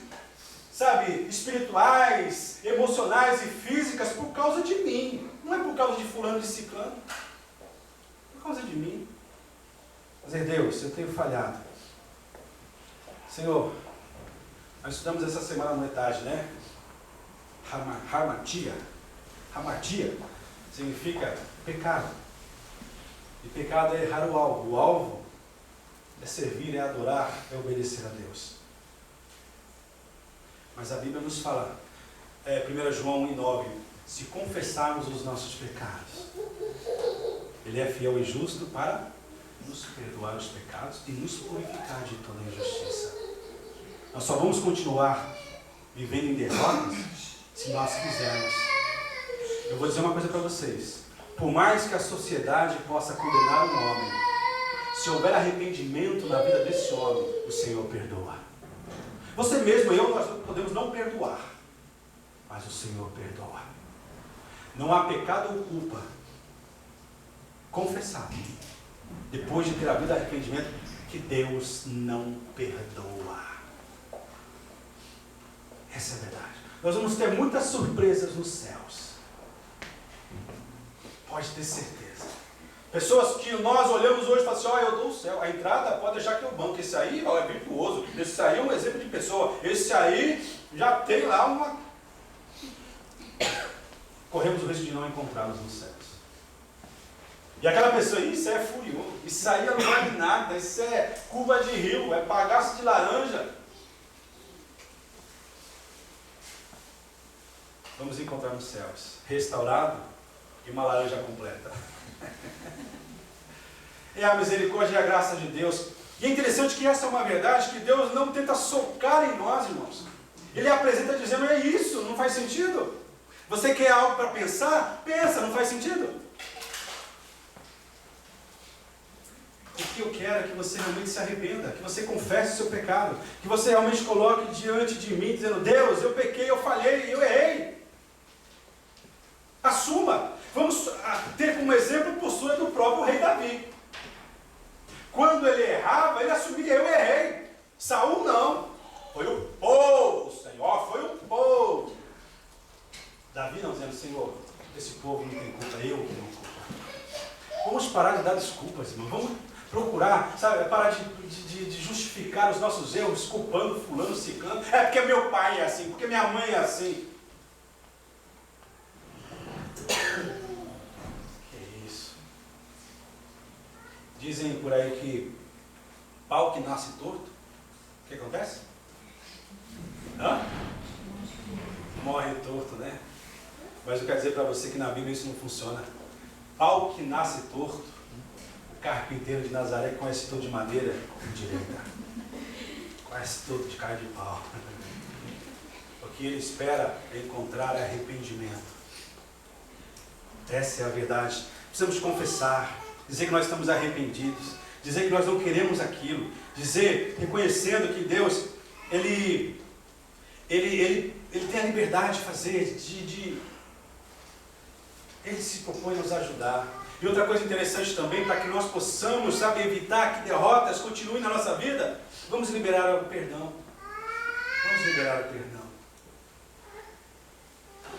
sabe, espirituais, emocionais e físicas por causa de mim. Não é por causa de fulano, de ciclano. Por causa de mim. Dizer: Deus, eu tenho falhado. Senhor, nós estudamos essa semana à noite, né? Hamartia significa pecado. E pecado é errar o alvo. O alvo é servir, é adorar, é obedecer a Deus. Mas a Bíblia nos fala, 1 João 1,9, se confessarmos os nossos pecados, Ele é fiel e justo para nos perdoar os pecados e nos purificar de toda injustiça. Nós só vamos continuar vivendo em derrotas se nós quisermos. Eu vou dizer uma coisa para vocês. Por mais que a sociedade possa condenar um homem, se houver arrependimento na vida desse homem, o Senhor perdoa. Você mesmo e eu, nós podemos não perdoar, mas o Senhor perdoa. Não há pecado ou culpa confessado, depois de ter havido arrependimento, que Deus não perdoa. Essa é a verdade. Nós vamos ter muitas surpresas nos céus. Pode ter certeza. Pessoas que nós olhamos hoje e falamos assim: eu dou o céu. A entrada pode deixar que eu banco. Esse aí é virtuoso. Esse aí é um exemplo de pessoa. Esse aí já tem lá uma... Corremos o risco de não encontrá-los nos céus. E aquela pessoa: isso é furioso. Isso aí não vale nada. Isso é curva de rio. É bagaço de laranja. Vamos encontrar nos céus, restaurado e uma laranja completa. É a misericórdia e a graça de Deus. E é interessante que essa é uma verdade que Deus não tenta socar em nós, irmãos. Ele apresenta dizendo: é isso, não faz sentido? Você quer algo para pensar? Pensa, não faz sentido? O que eu quero é que você realmente se arrependa, que você confesse o seu pecado, que você realmente coloque diante de mim, dizendo: Deus, eu pequei, eu falhei, eu errei. Assuma. Vamos ter como exemplo a postura do próprio rei Davi. Quando ele errava, ele assumia: eu errei. Saul não. Foi o povo, Senhor, foi o povo. Davi não, dizendo: Senhor, esse povo não tem culpa, eu que tenho culpa. Vamos parar de dar desculpas, irmão. Vamos procurar, sabe, parar de justificar os nossos erros, culpando fulano, ciclano. É porque meu pai é assim, porque minha mãe é assim. Que isso? Dizem por aí que pau que nasce torto, o que acontece? Morre torto, né? Mas eu quero dizer para você que na Bíblia isso não funciona. Pau que nasce torto, o carpinteiro de Nazaré conhece todo de madeira direita, conhece todo de cara de pau. O que ele espera é encontrar arrependimento. Essa é a verdade. Precisamos confessar, dizer que nós estamos arrependidos, dizer que nós não queremos aquilo, dizer, reconhecendo que Deus, Ele tem a liberdade de fazer, Ele se propõe a nos ajudar. E outra coisa interessante também, para que nós possamos, sabe, evitar que derrotas continuem na nossa vida, vamos liberar o perdão. Vamos liberar o perdão.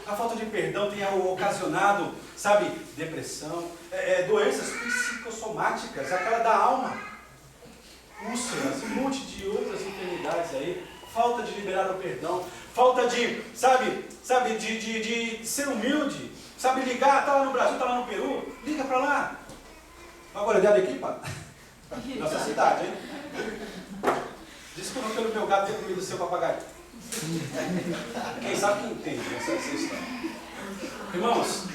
A falta de perdão tem ocasionado, sabe, depressão, doenças psicossomáticas, aquela da alma, úlceras, um monte de outras enfermidades aí. Falta de liberar o perdão, falta de, sabe, de ser humilde, sabe, ligar, está lá no Brasil, está lá no Peru, liga para lá. Agora, olhada aqui, pá. Nossa cidade, hein? Desculpa pelo meu gato ter comido o seu papagaio. Quem sabe que entende essa história. Irmãos,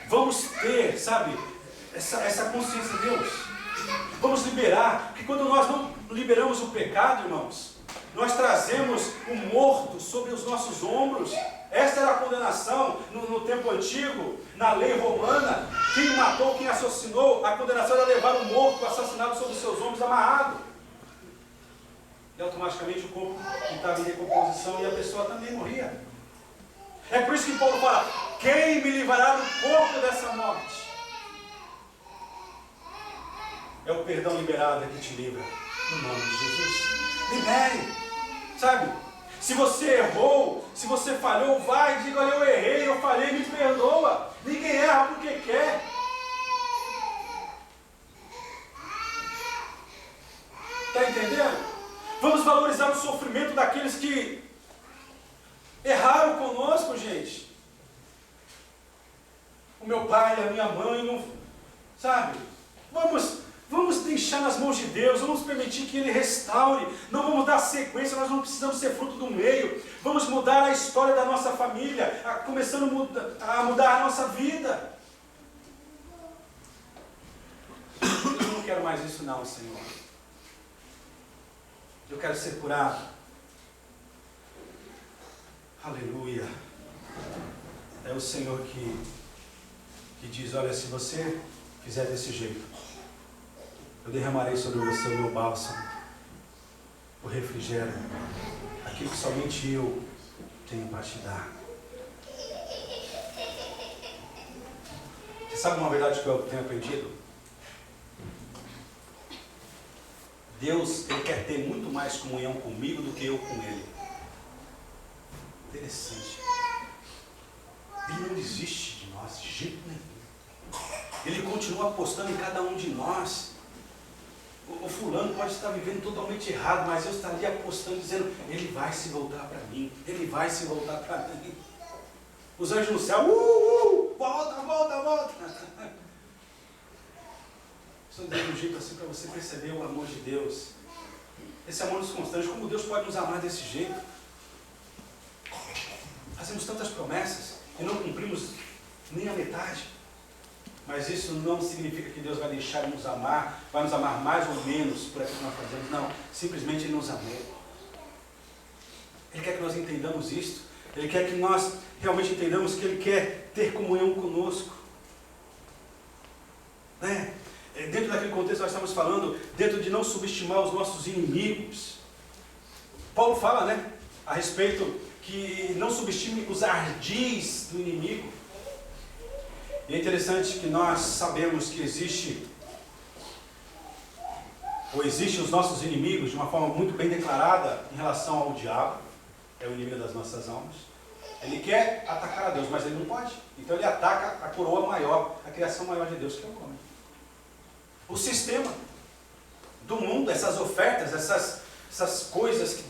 vamos ter, sabe, essa consciência de Deus. Vamos liberar, porque quando nós não liberamos o pecado, irmãos, nós trazemos o morto sobre os nossos ombros. Esta era a condenação no tempo antigo, na lei romana. Quem matou, quem assassinou, a condenação era levar o morto, o assassinado sobre os seus ombros amarrado. E automaticamente o corpo estava em decomposição e a pessoa também morria. É por isso que Paulo fala: quem me livrará do corpo dessa morte? É o perdão liberado que te livra, no nome de Jesus. Libere, sabe? Se você errou, se você falhou, vai e diga: olha, eu errei, eu falhei, me perdoa. Ninguém erra porque quer. Está entendendo? Vamos valorizar o sofrimento daqueles que erraram conosco, gente. O meu pai, a minha mãe, não, sabe? Vamos deixar nas mãos de Deus, vamos permitir que Ele restaure, não vamos dar sequência, nós não precisamos ser fruto do meio, vamos mudar a história da nossa família, começando a mudar a nossa vida. Eu não quero mais isso não, Senhor. Eu quero ser curado. Aleluia. É o Senhor que diz: olha, se você fizer desse jeito, eu derramarei sobre você o meu bálsamo, o refrigério, aquilo que somente eu tenho para te dar. Você sabe uma verdade que eu tenho aprendido? Deus, Ele quer ter muito mais comunhão comigo do que eu com Ele. Interessante. Ele não desiste de nós de jeito nenhum. Ele continua apostando em cada um de nós. O fulano pode estar vivendo totalmente errado, mas eu estaria apostando, dizendo: ele vai se voltar para mim, ele vai se voltar para mim. Os anjos no céu: volta, volta, volta. Estou dando um jeito assim para você perceber o amor de Deus. Esse amor nos constrange. Como Deus pode nos amar desse jeito? Fazemos tantas promessas e não cumprimos nem a metade. Mas isso não significa que Deus vai deixar de nos amar, vai nos amar mais ou menos por aquilo que nós fazemos. Não, simplesmente Ele nos amou. Ele quer que nós entendamos isto. Ele quer que nós realmente entendamos que Ele quer ter comunhão conosco. Né? Dentro daquele contexto nós estamos falando, dentro de não subestimar os nossos inimigos. Paulo fala, né, a respeito que não subestime os ardis do inimigo. E é interessante que nós sabemos que existem os nossos inimigos de uma forma muito bem declarada em relação ao diabo. É o inimigo das nossas almas. Ele quer atacar a Deus, mas ele não pode. Então ele ataca a coroa maior, a criação maior de Deus, que é o homem. O sistema do mundo, essas ofertas, essas coisas que,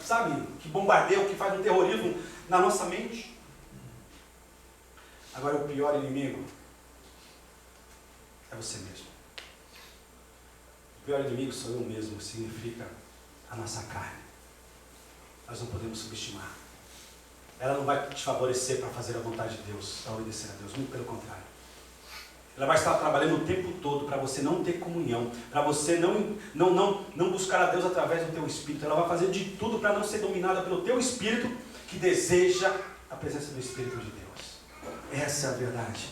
sabe, que bombardeiam, que fazem um terrorismo na nossa mente. Agora, o pior inimigo é você mesmo. O pior inimigo sou eu mesmo, significa a nossa carne. Nós não podemos subestimar. Ela não vai te favorecer para fazer a vontade de Deus, para obedecer a Deus, muito pelo contrário. Ela vai estar trabalhando o tempo todo para você não ter comunhão, para você não buscar a Deus através do teu espírito. Ela vai fazer de tudo para não ser dominada pelo teu espírito, que deseja a presença do Espírito de Deus. Essa é a verdade.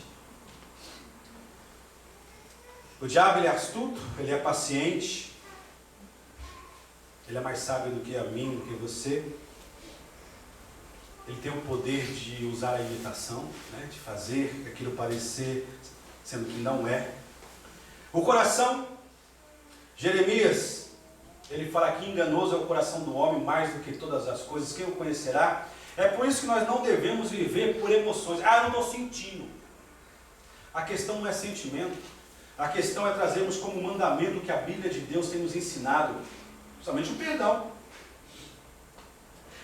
O diabo, ele é astuto, ele é paciente, ele é mais sábio do que a mim, do que você. Ele tem o poder de usar a imitação, né, de fazer aquilo parecer, sendo que não é. O coração, Jeremias, ele fala que enganoso é o coração do homem mais do que todas as coisas. Quem o conhecerá? É por isso que nós não devemos viver por emoções. Ah, eu não estou sentindo. A questão não é sentimento. A questão é trazermos como mandamento que a Bíblia de Deus tem nos ensinado, somente o perdão.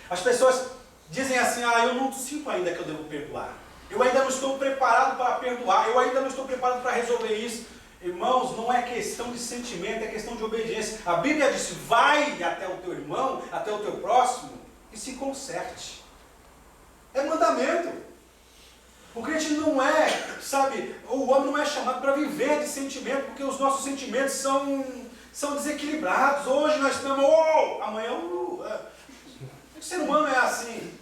As pessoas dizem assim, eu não sinto ainda que eu devo perdoar. Eu ainda não estou preparado para perdoar. Eu ainda não estou preparado para resolver isso. Irmãos, não é questão de sentimento, é questão de obediência. A Bíblia diz, vai até o teu irmão, até o teu próximo e se conserte. É mandamento. O crente não é, o homem não é chamado para viver de sentimento, porque os nossos sentimentos são desequilibrados. Hoje nós estamos, amanhã, O ser humano é assim.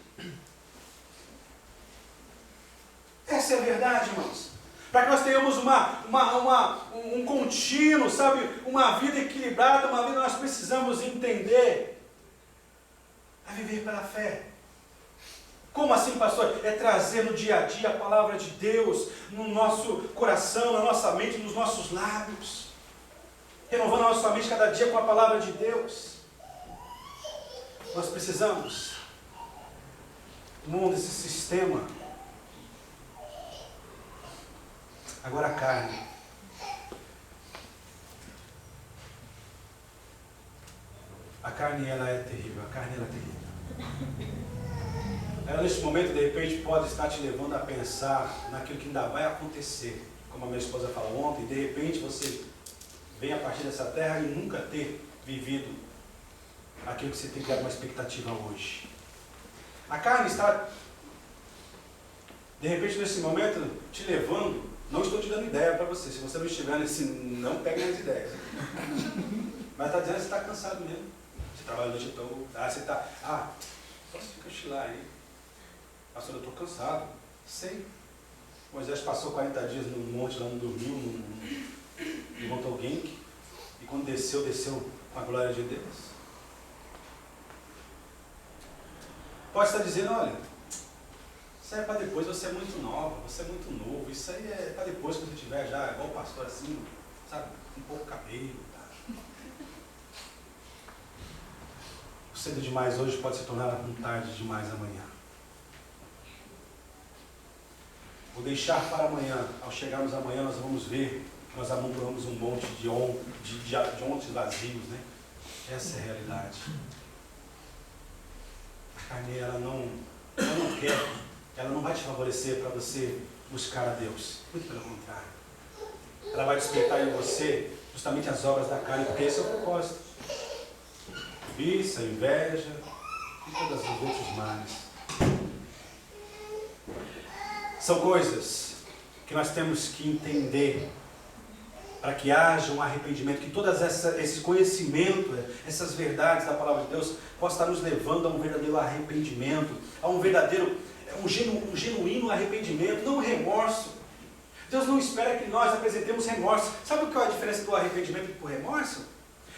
Essa é a verdade, irmãos. Para que nós tenhamos um contínuo, uma vida equilibrada, uma vida nós precisamos entender a viver pela fé. Como assim, pastor? É trazer no dia a dia a palavra de Deus no nosso coração, na nossa mente, nos nossos lábios. Renovando a nossa mente cada dia com a palavra de Deus. Nós precisamos, no mundo desse sistema. Agora a carne. A carne, ela é terrível. A carne, ela é terrível. Ela, nesse momento, de repente, pode estar te levando a pensar naquilo que ainda vai acontecer. Como a minha esposa falou ontem, de repente você vem a partir dessa terra e nunca ter vivido aquilo que você tem criado uma expectativa hoje. A carne está, de repente, nesse momento, te levando. Não estou te dando ideia para você. Se você não estiver nesse, não pegue as ideias. Mas está dizendo que você está cansado mesmo. Você trabalha a noite toda. Você está. Só se fica chilar aí. Pastor, eu estou cansado. Sei. Moisés passou 40 dias no monte, lá não dormiu, não levantou alguém. E quando desceu com a glória de Deus. Pode estar dizendo, olha, isso aí é para depois, você é muito nova, você é muito novo, isso aí é para depois que você tiver já, igual o pastor assim, um pouco cabelo. Tá? O cedo demais hoje pode se tornar um tarde demais amanhã. Vou deixar para amanhã. Ao chegarmos amanhã, nós vamos ver, nós amontoamos um monte de ontes vazios, né? Essa é a realidade. A carne, ela não quer, ela não vai te favorecer para você buscar a Deus. Muito pelo contrário. Ela vai despertar em você justamente as obras da carne, porque esse é o propósito. Cobiça, inveja e todos os outros males. São coisas que nós temos que entender para que haja um arrependimento, que todas esse conhecimento, essas verdades da palavra de Deus possa estar nos levando a um verdadeiro arrependimento, a um genuíno arrependimento, não remorso. Deus não espera que nós apresentemos remorso. Sabe qual é a diferença do arrependimento e do remorso?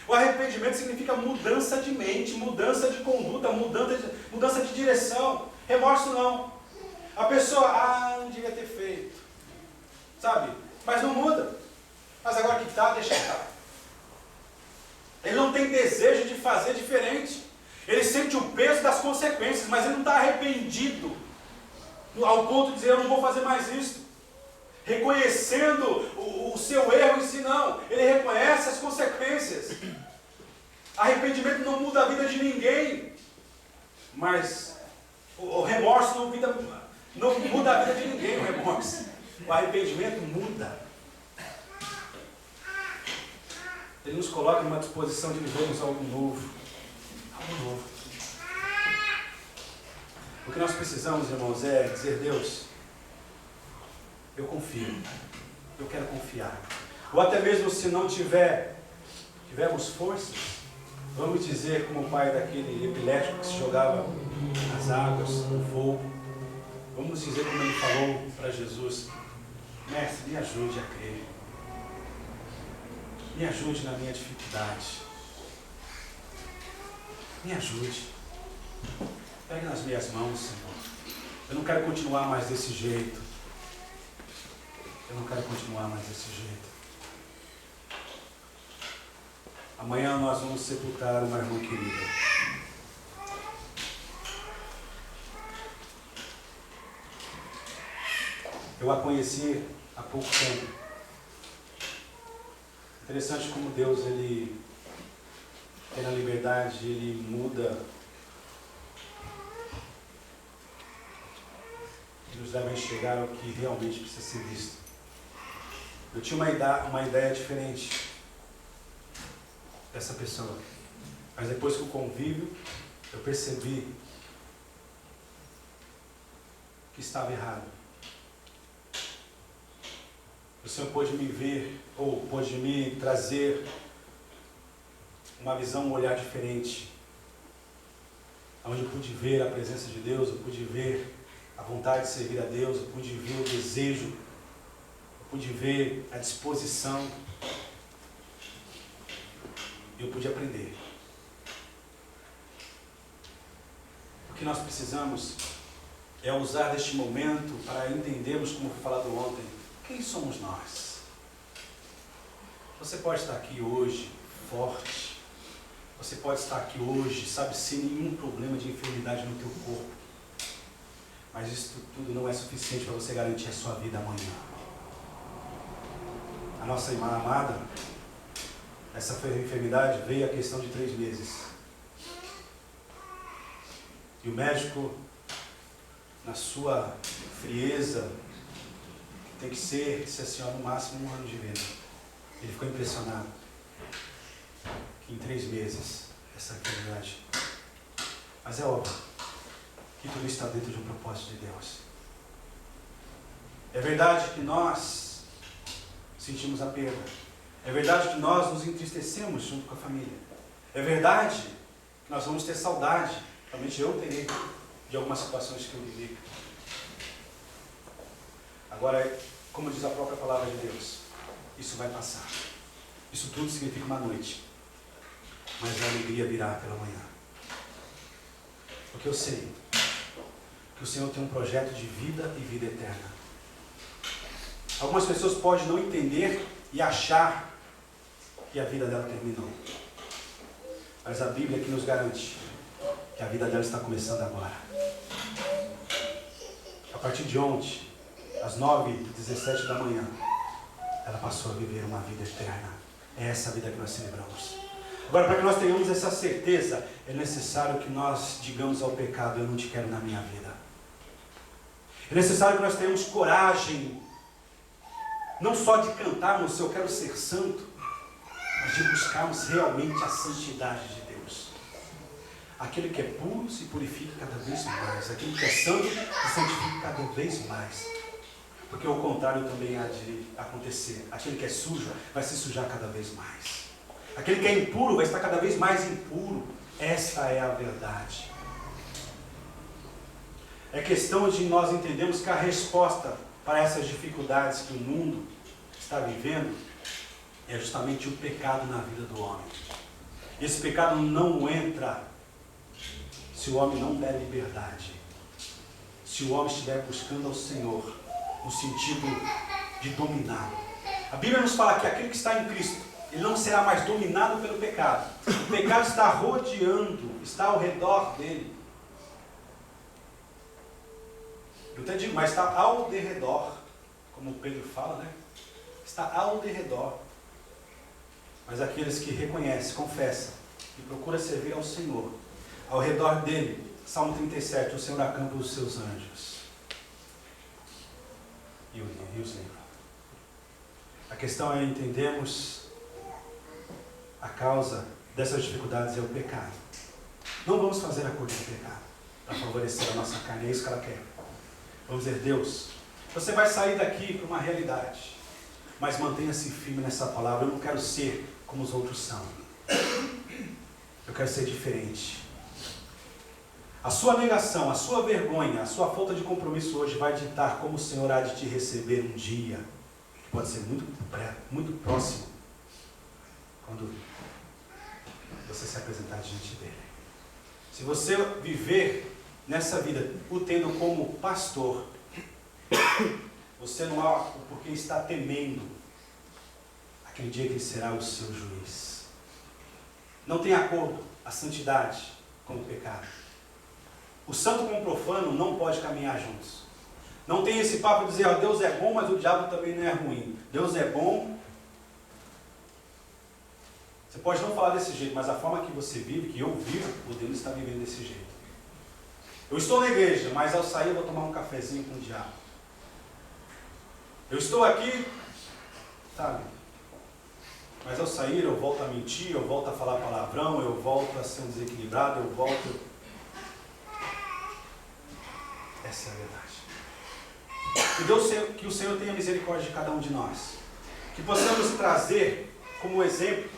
O arrependimento significa mudança de mente, mudança de conduta, mudança de direção. Remorso não. A pessoa, não devia ter feito. Mas não muda. Mas agora que está, deixa estar. Ele não tem desejo de fazer diferente. Ele sente o peso das consequências, mas ele não está arrependido ao ponto de dizer, eu não vou fazer mais isso. Reconhecendo o seu erro em si, não. Ele reconhece as consequências. Arrependimento não muda a vida de ninguém. Mas o remorso não muda a vida de ninguém, o remorso. O arrependimento muda. Ele nos coloca numa disposição de vivermos algo novo. Algo novo. O que nós precisamos, irmãos, é dizer, Deus, eu confio. Eu quero confiar. Ou até mesmo se não tivermos forças, vamos dizer como o pai daquele epilético que se jogava nas águas, no fogo. Vamos dizer como ele falou para Jesus, mestre, me ajude a crer. Me ajude na minha dificuldade. Me ajude. Pegue nas minhas mãos, Senhor. Eu não quero continuar mais desse jeito. Eu não quero continuar mais desse jeito. Amanhã nós vamos sepultar uma irmã querida. Eu a conheci há pouco tempo. Interessante como Deus, Ele tem a liberdade, Ele muda, Ele nos leva a enxergar o que realmente precisa ser visto. Eu tinha uma ideia diferente dessa pessoa, mas depois que o convívio, eu percebi que estava errado. O Senhor pôde me ver, ou pôde me trazer uma visão, um olhar diferente, onde eu pude ver a presença de Deus, eu pude ver a vontade de servir a Deus, eu pude ver o desejo, eu pude ver a disposição, e eu pude aprender. O que nós precisamos é usar deste momento para entendermos, como foi falado ontem, quem somos nós. Você pode estar aqui hoje forte, você pode estar aqui hoje, sabe, sem nenhum problema de enfermidade no teu corpo, mas isso tudo não é suficiente para você garantir a sua vida amanhã. A nossa irmã amada, essa enfermidade veio a questão de 3 meses. E o médico, na sua frieza, tem que ser, disse assim, no máximo 1 ano de vida. Ele ficou impressionado que em 3 meses essa enfermidade. Mas é óbvio que tudo está dentro de um propósito de Deus. É verdade que nós sentimos a perda. É verdade que nós nos entristecemos junto com a família. É verdade que nós vamos ter saudade. Realmente eu terei de algumas situações que eu vivi. Agora, como diz a própria palavra de Deus, isso vai passar. Isso tudo significa uma noite. Mas a alegria virá pela manhã. Porque eu sei que o Senhor tem um projeto de vida e vida eterna. Algumas pessoas podem não entender e achar que a vida dela terminou. Mas a Bíblia aqui nos garante que a vida dela está começando agora. A partir de ontem, às 9h17 da manhã, ela passou a viver uma vida eterna. É essa a vida que nós celebramos. Agora, para que nós tenhamos essa certeza, é necessário que nós digamos ao pecado, eu não te quero na minha vida. É necessário que nós tenhamos coragem, não só de cantarmos, eu quero ser santo, mas de buscarmos realmente a santidade de Deus. Aquele que é puro se purifica cada vez mais. Aquele que é santo se santifica cada vez mais. Porque o contrário também há de acontecer. Aquele que é sujo vai se sujar cada vez mais. Aquele que é impuro vai estar cada vez mais impuro. Essa é a verdade. É questão de nós entendermos que a resposta para essas dificuldades que o mundo está vivendo é justamente o pecado na vida do homem. Esse pecado não entra se o homem não der liberdade. Se o homem estiver buscando ao Senhor no sentido de dominá-lo. A Bíblia nos fala que aquele que está em Cristo, ele não será mais dominado pelo pecado. O pecado está rodeando, está ao redor dele. Eu até digo, mas está ao derredor, como Pedro fala, né? Está ao derredor. Mas aqueles que reconhecem, confessam e procuram servir ao Senhor, ao redor dele, Salmo 37, o Senhor acampa os seus anjos e os livra. A questão é entendermos a causa dessas dificuldades é o pecado. Não vamos fazer acordo com o pecado para favorecer a nossa carne, é isso que ela quer. Vamos dizer, Deus, você vai sair daqui para uma realidade, mas mantenha-se firme nessa palavra. Eu não quero ser como os outros são. Eu quero ser diferente. A sua negação, a sua vergonha, a sua falta de compromisso hoje vai ditar como o Senhor há de te receber um dia, que pode ser muito próximo, quando você se apresentar diante dele. Se você viver nessa vida o tendo como pastor, você não há o porquê está temendo aquele dia que ele será o seu juiz. Não tem acordo a santidade com o pecado. O santo com o profano não pode caminhar juntos. Não tem esse papo de dizer, ó, Deus é bom, mas o diabo também não é ruim. Deus é bom. Você pode não falar desse jeito, mas a forma que você vive, que eu vivo, o Deus está vivendo desse jeito. Eu estou na igreja, mas ao sair eu vou tomar um cafezinho com o diabo. Eu estou aqui, sabe? Mas ao sair eu volto a mentir, eu volto a falar palavrão, eu volto a ser um desequilibrado, eu volto... Essa é a verdade. Que o Senhor tenha misericórdia de cada um de nós. Que possamos trazer como exemplo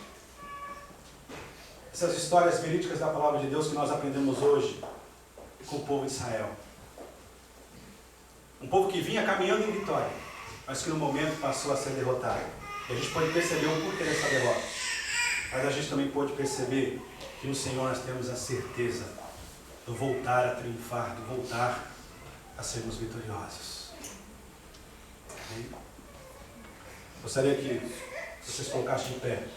essas histórias verídicas da palavra de Deus que nós aprendemos hoje com o povo de Israel. Um povo que vinha caminhando em vitória, mas que no momento passou a ser derrotado. E a gente pode perceber o porquê dessa derrota. Mas a gente também pode perceber que no Senhor nós temos a certeza do voltar a triunfar, do voltar a sermos vitoriosos. Amém? Gostaria que vocês colocassem de pé.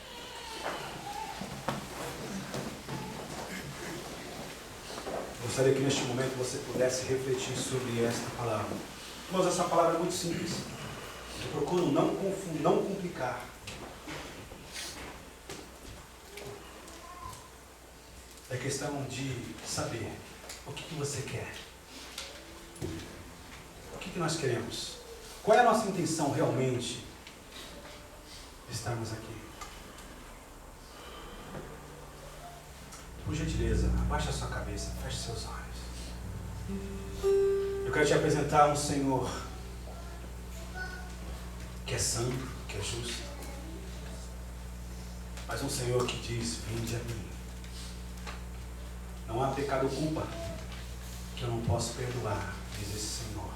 Gostaria que neste momento você pudesse refletir sobre esta palavra. Irmãos, essa palavra é muito simples. Eu procuro não complicar. É questão de saber o que você quer. O que nós queremos? Qual é a nossa intenção realmente de estarmos aqui? Por gentileza, abaixe a sua cabeça, feche seus olhos. Eu quero te apresentar um Senhor que é santo, que é justo, mas um Senhor que diz, vinde a mim. Não há pecado ou culpa que eu não posso perdoar, diz esse Senhor.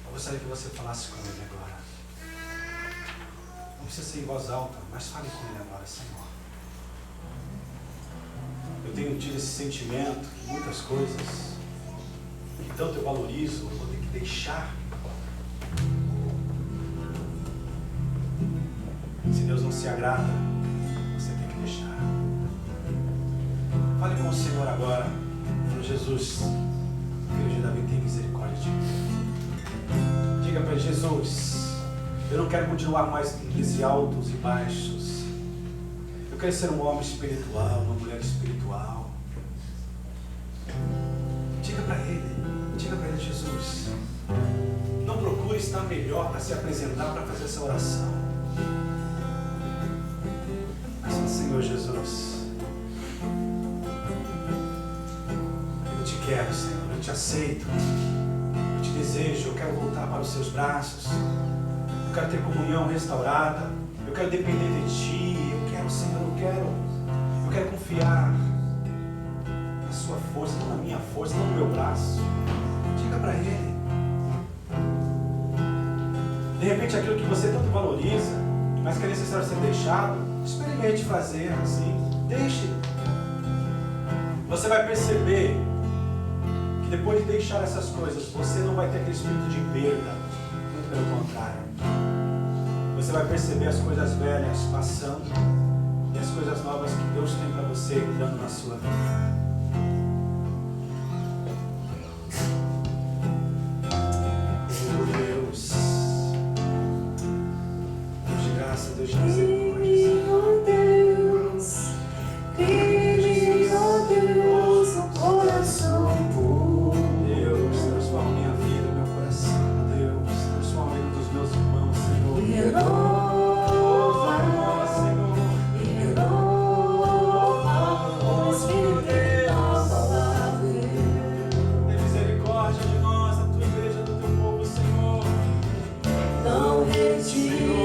Eu gostaria que você falasse com Ele agora. Não precisa ser em voz alta, mas fale com Ele agora, Senhor. Eu tenho tido esse sentimento que muitas coisas que tanto eu valorizo, eu vou ter que deixar. Se Deus não se agrada, você tem que deixar. Fale com o Senhor agora. Jesus, filho de Davi, tem misericórdia de mim. Diga para Jesus, eu não quero continuar mais nesse altos e baixos. Eu quero ser um homem espiritual, uma mulher espiritual. Diga para Ele, Jesus. Não procure estar melhor para se apresentar, para fazer essa oração. Mas, Senhor Jesus, eu te quero, Senhor, eu te aceito, eu te desejo, eu quero voltar para os seus braços, eu quero ter comunhão restaurada, eu quero depender de Ti, eu quero, Senhor, eu quero confiar na Sua força, não na minha força, não no meu braço. Diga para Ele. De repente aquilo que você tanto valoriza, mas que é necessário ser deixado, experimente fazer assim, deixe. Você vai perceber que depois de deixar essas coisas, você não vai ter aquele espírito de perda, muito pelo contrário. Você vai perceber as coisas velhas passando e as coisas novas que Deus tem para você entrando na sua vida. Deus de misericórdia. Oh Deus, crê-me, oh Deus, o coração puro. Deus, transforma minha vida, meu coração. Deus, transforma a vida dos meus irmãos, Senhor. Renova, Senhor. Renova, Espírito nova. Tem misericórdia de nós, da tua igreja, do teu povo, Senhor. Não retire.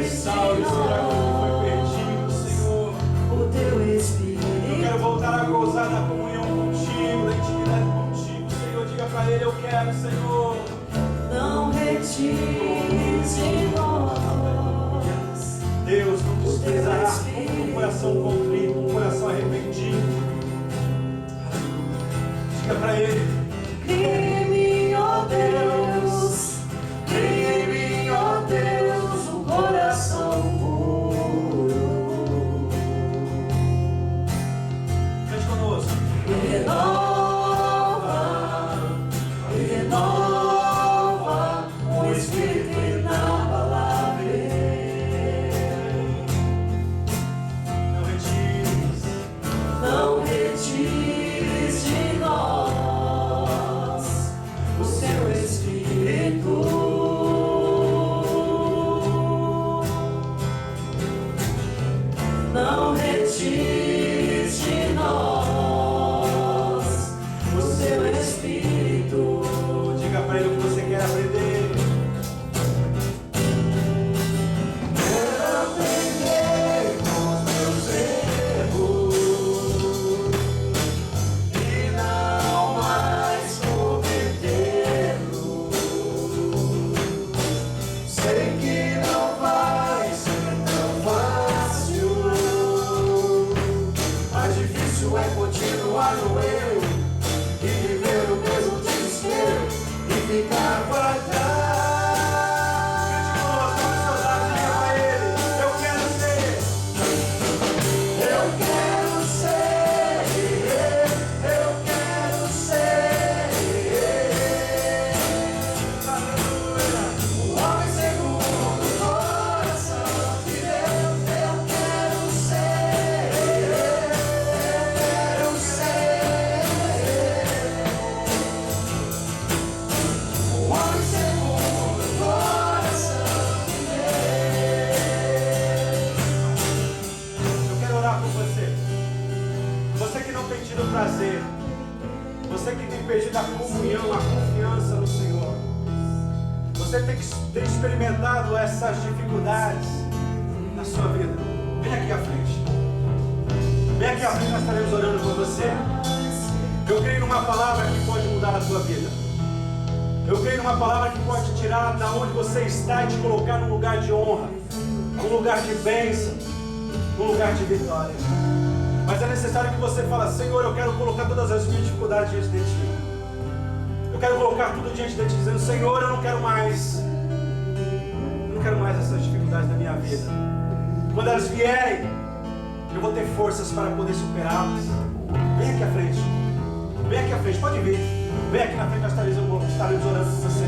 Salve esse dragão que foi perdido, Senhor. O teu Espírito. Eu quero voltar a gozar da comunhão contigo, da intimidade contigo, Senhor. Diga para Ele, eu quero, Senhor. Não retire de nós. Deus não desprezará um coração contrito, um coração arrependido. Diga para Ele. Crê-me, ó Deus. Crê-me, ó Deus, o coração puro. Cante conosco. antes de nós o seu Espírito. Diga para ele o que você quer aprender. Quero aprender com os meus erros e não mais cometê-los. Sei que não vai ser tão fácil, mas difícil é continuar no eu e viver o mesmo desespero e ficar para trás. Prazer, você que tem perdido a comunhão, a confiança no Senhor, você tem experimentado essas dificuldades na sua vida, vem aqui à frente, nós estaremos orando por você. Eu creio numa palavra que pode mudar a sua vida, eu creio numa palavra que pode te tirar da onde você está e te colocar num lugar de honra, num lugar de bênção, num lugar de vitória. Mas é necessário que você fale: Senhor, eu quero colocar todas as minhas dificuldades diante de Ti. Eu quero colocar tudo diante de Ti, dizendo: Senhor, eu não quero mais essas dificuldades da minha vida. Quando elas vierem, eu vou ter forças para poder superá-las. Vem aqui à frente, pode vir. Vem aqui na frente, nós estaremos orando por você.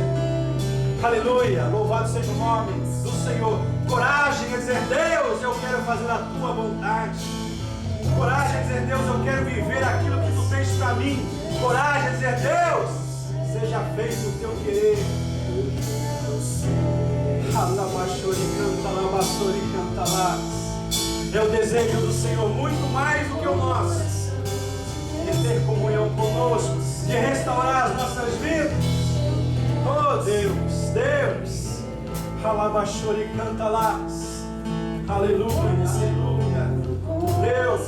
Aleluia, louvado seja o nome do Senhor. Coragem a dizer: Deus, eu quero fazer a Tua vontade. Coragem a dizer: Deus, eu quero viver aquilo que Tu tens para mim. Coragem a dizer: Deus, seja feito o Teu querer. É o desejo do Senhor muito mais do que o nosso, de ter comunhão conosco, de restaurar as nossas vidas. Oh Deus, Deus, aleluia, aleluia. Deus,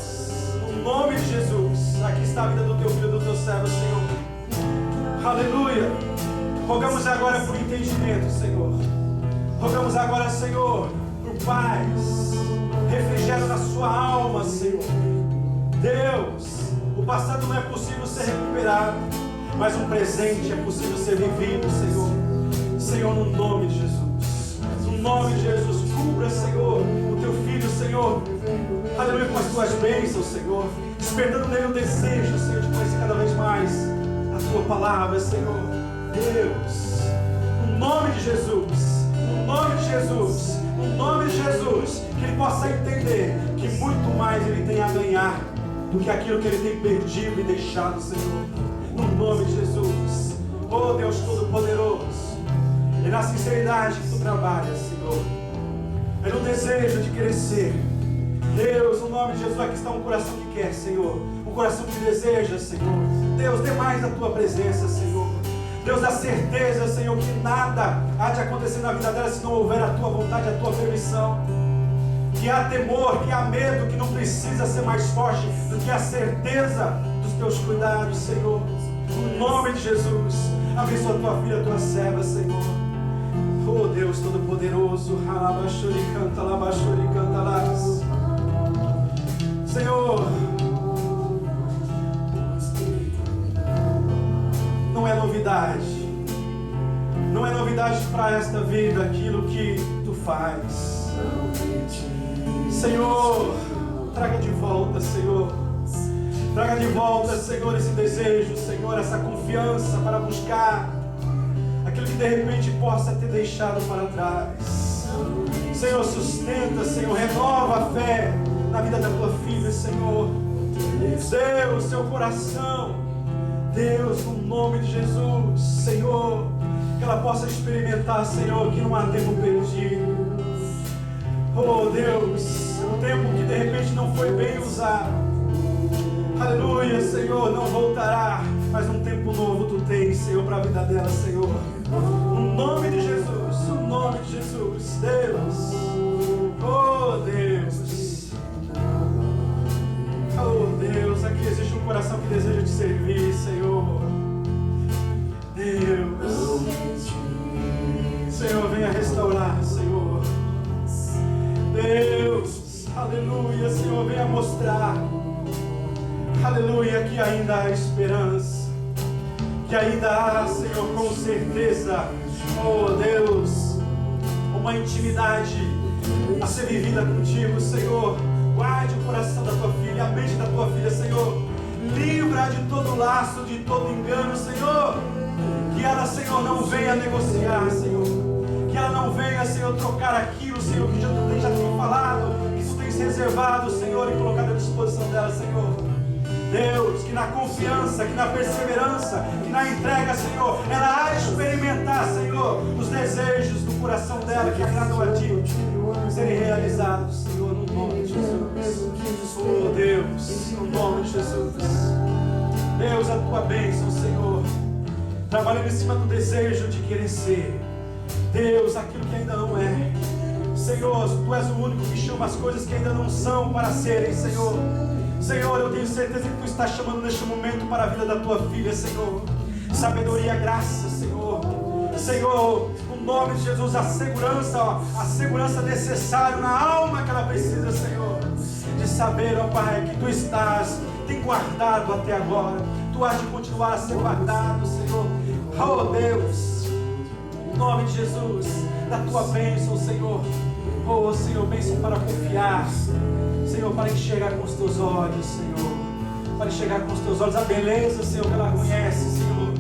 no nome de Jesus, aqui está a vida do Teu filho, do Teu servo, Senhor. Aleluia. Rogamos agora por entendimento, Senhor. Rogamos agora, Senhor, por paz, refrigério na sua alma, Senhor. Deus, o passado não é possível ser recuperado, mas um presente é possível ser vivido, Senhor. Senhor, no nome de Jesus. No nome de Jesus, cubra, Senhor, o Teu filho, Senhor. Aleluia, com as Tuas bênçãos, Senhor. Despertando nele o desejo, Senhor, de conhecer cada vez mais a Tua palavra, Senhor. Deus, no nome de Jesus. No nome de Jesus, no nome de Jesus, que ele possa entender que muito mais ele tem a ganhar do que aquilo que ele tem perdido e deixado, Senhor. No nome de Jesus, oh Deus Todo-Poderoso, é na sinceridade que Tu trabalhas, Senhor, é no desejo de crescer. Deus, no nome de Jesus, aqui está um coração que quer, Senhor, um coração que deseja, Senhor. Deus, dê mais da Tua presença, Senhor. Deus, dá certeza, Senhor, que nada há de acontecer na vida dela se não houver a Tua vontade, a Tua permissão. Que há temor, que há medo, que não precisa ser mais forte do que a certeza dos Teus cuidados, Senhor. No nome de Jesus, abençoa a Tua filha, a Tua serva, Senhor. Oh Deus Todo-Poderoso, Senhor, não é novidade para esta vida aquilo que Tu faz. Senhor, traga de volta, Senhor. Traga de volta, Senhor, esse desejo, Senhor, essa confiança para buscar aquilo que de repente possa ter deixado para trás. Senhor, sustenta, Senhor, renova a fé na vida da Tua filha, Senhor. Deus, seu coração, Deus, no nome de Jesus, Senhor, que ela possa experimentar, Senhor, que não há tempo perdido. Oh Deus, um tempo que de repente não foi bem usado. Aleluia, Senhor, não voltará, mas um tempo novo Tu tens, Senhor, para a vida dela, Senhor. No nome de Jesus, no nome de Jesus, Deus. Oh Deus. Oh Deus, aqui existe um coração que deseja Te servir, Senhor. Deus. Senhor, venha restaurar, Senhor. Deus, aleluia, Senhor, venha mostrar, aleluia, que ainda há esperança, que ainda há, Senhor, com certeza, oh Deus, uma intimidade a ser vivida contigo, Senhor. Guarde o coração da Tua filha, a mente da Tua filha, Senhor. Livra de todo laço, de todo engano, Senhor. Que ela, Senhor, não venha negociar, Senhor. Que ela não venha, Senhor, trocar aquilo, Senhor, que já tem falado, que Tu tens reservado, Senhor, e colocado à disposição dela, Senhor. Deus, que na confiança, que na perseverança, que na entrega, Senhor, ela há de experimentar, Senhor, os desejos do coração dela que agradam a Ti, serem realizados, Senhor, no nome de Jesus. Oh Deus, no nome de Jesus. Deus, a Tua bênção, Senhor, trabalhando em cima do desejo de querer ser, Deus, aquilo que ainda não é. Senhor, Tu és o único que chama as coisas que ainda não são para serem, Senhor. Senhor, eu tenho certeza que Tu estás chamando neste momento para a vida da Tua filha, Senhor. Sabedoria, graça, Senhor. Senhor, no nome de Jesus, a segurança necessária na alma que ela precisa, Senhor. De saber, ó Pai, que Tu estás, tem guardado até agora. Tu has de continuar a ser guardado, Senhor. Oh Deus, no nome de Jesus, da Tua bênção, Senhor. Oh Senhor, bênção para confiar, Senhor, para enxergar com os Teus olhos, Senhor. Para enxergar com os Teus olhos a beleza, Senhor, que ela conhece, Senhor.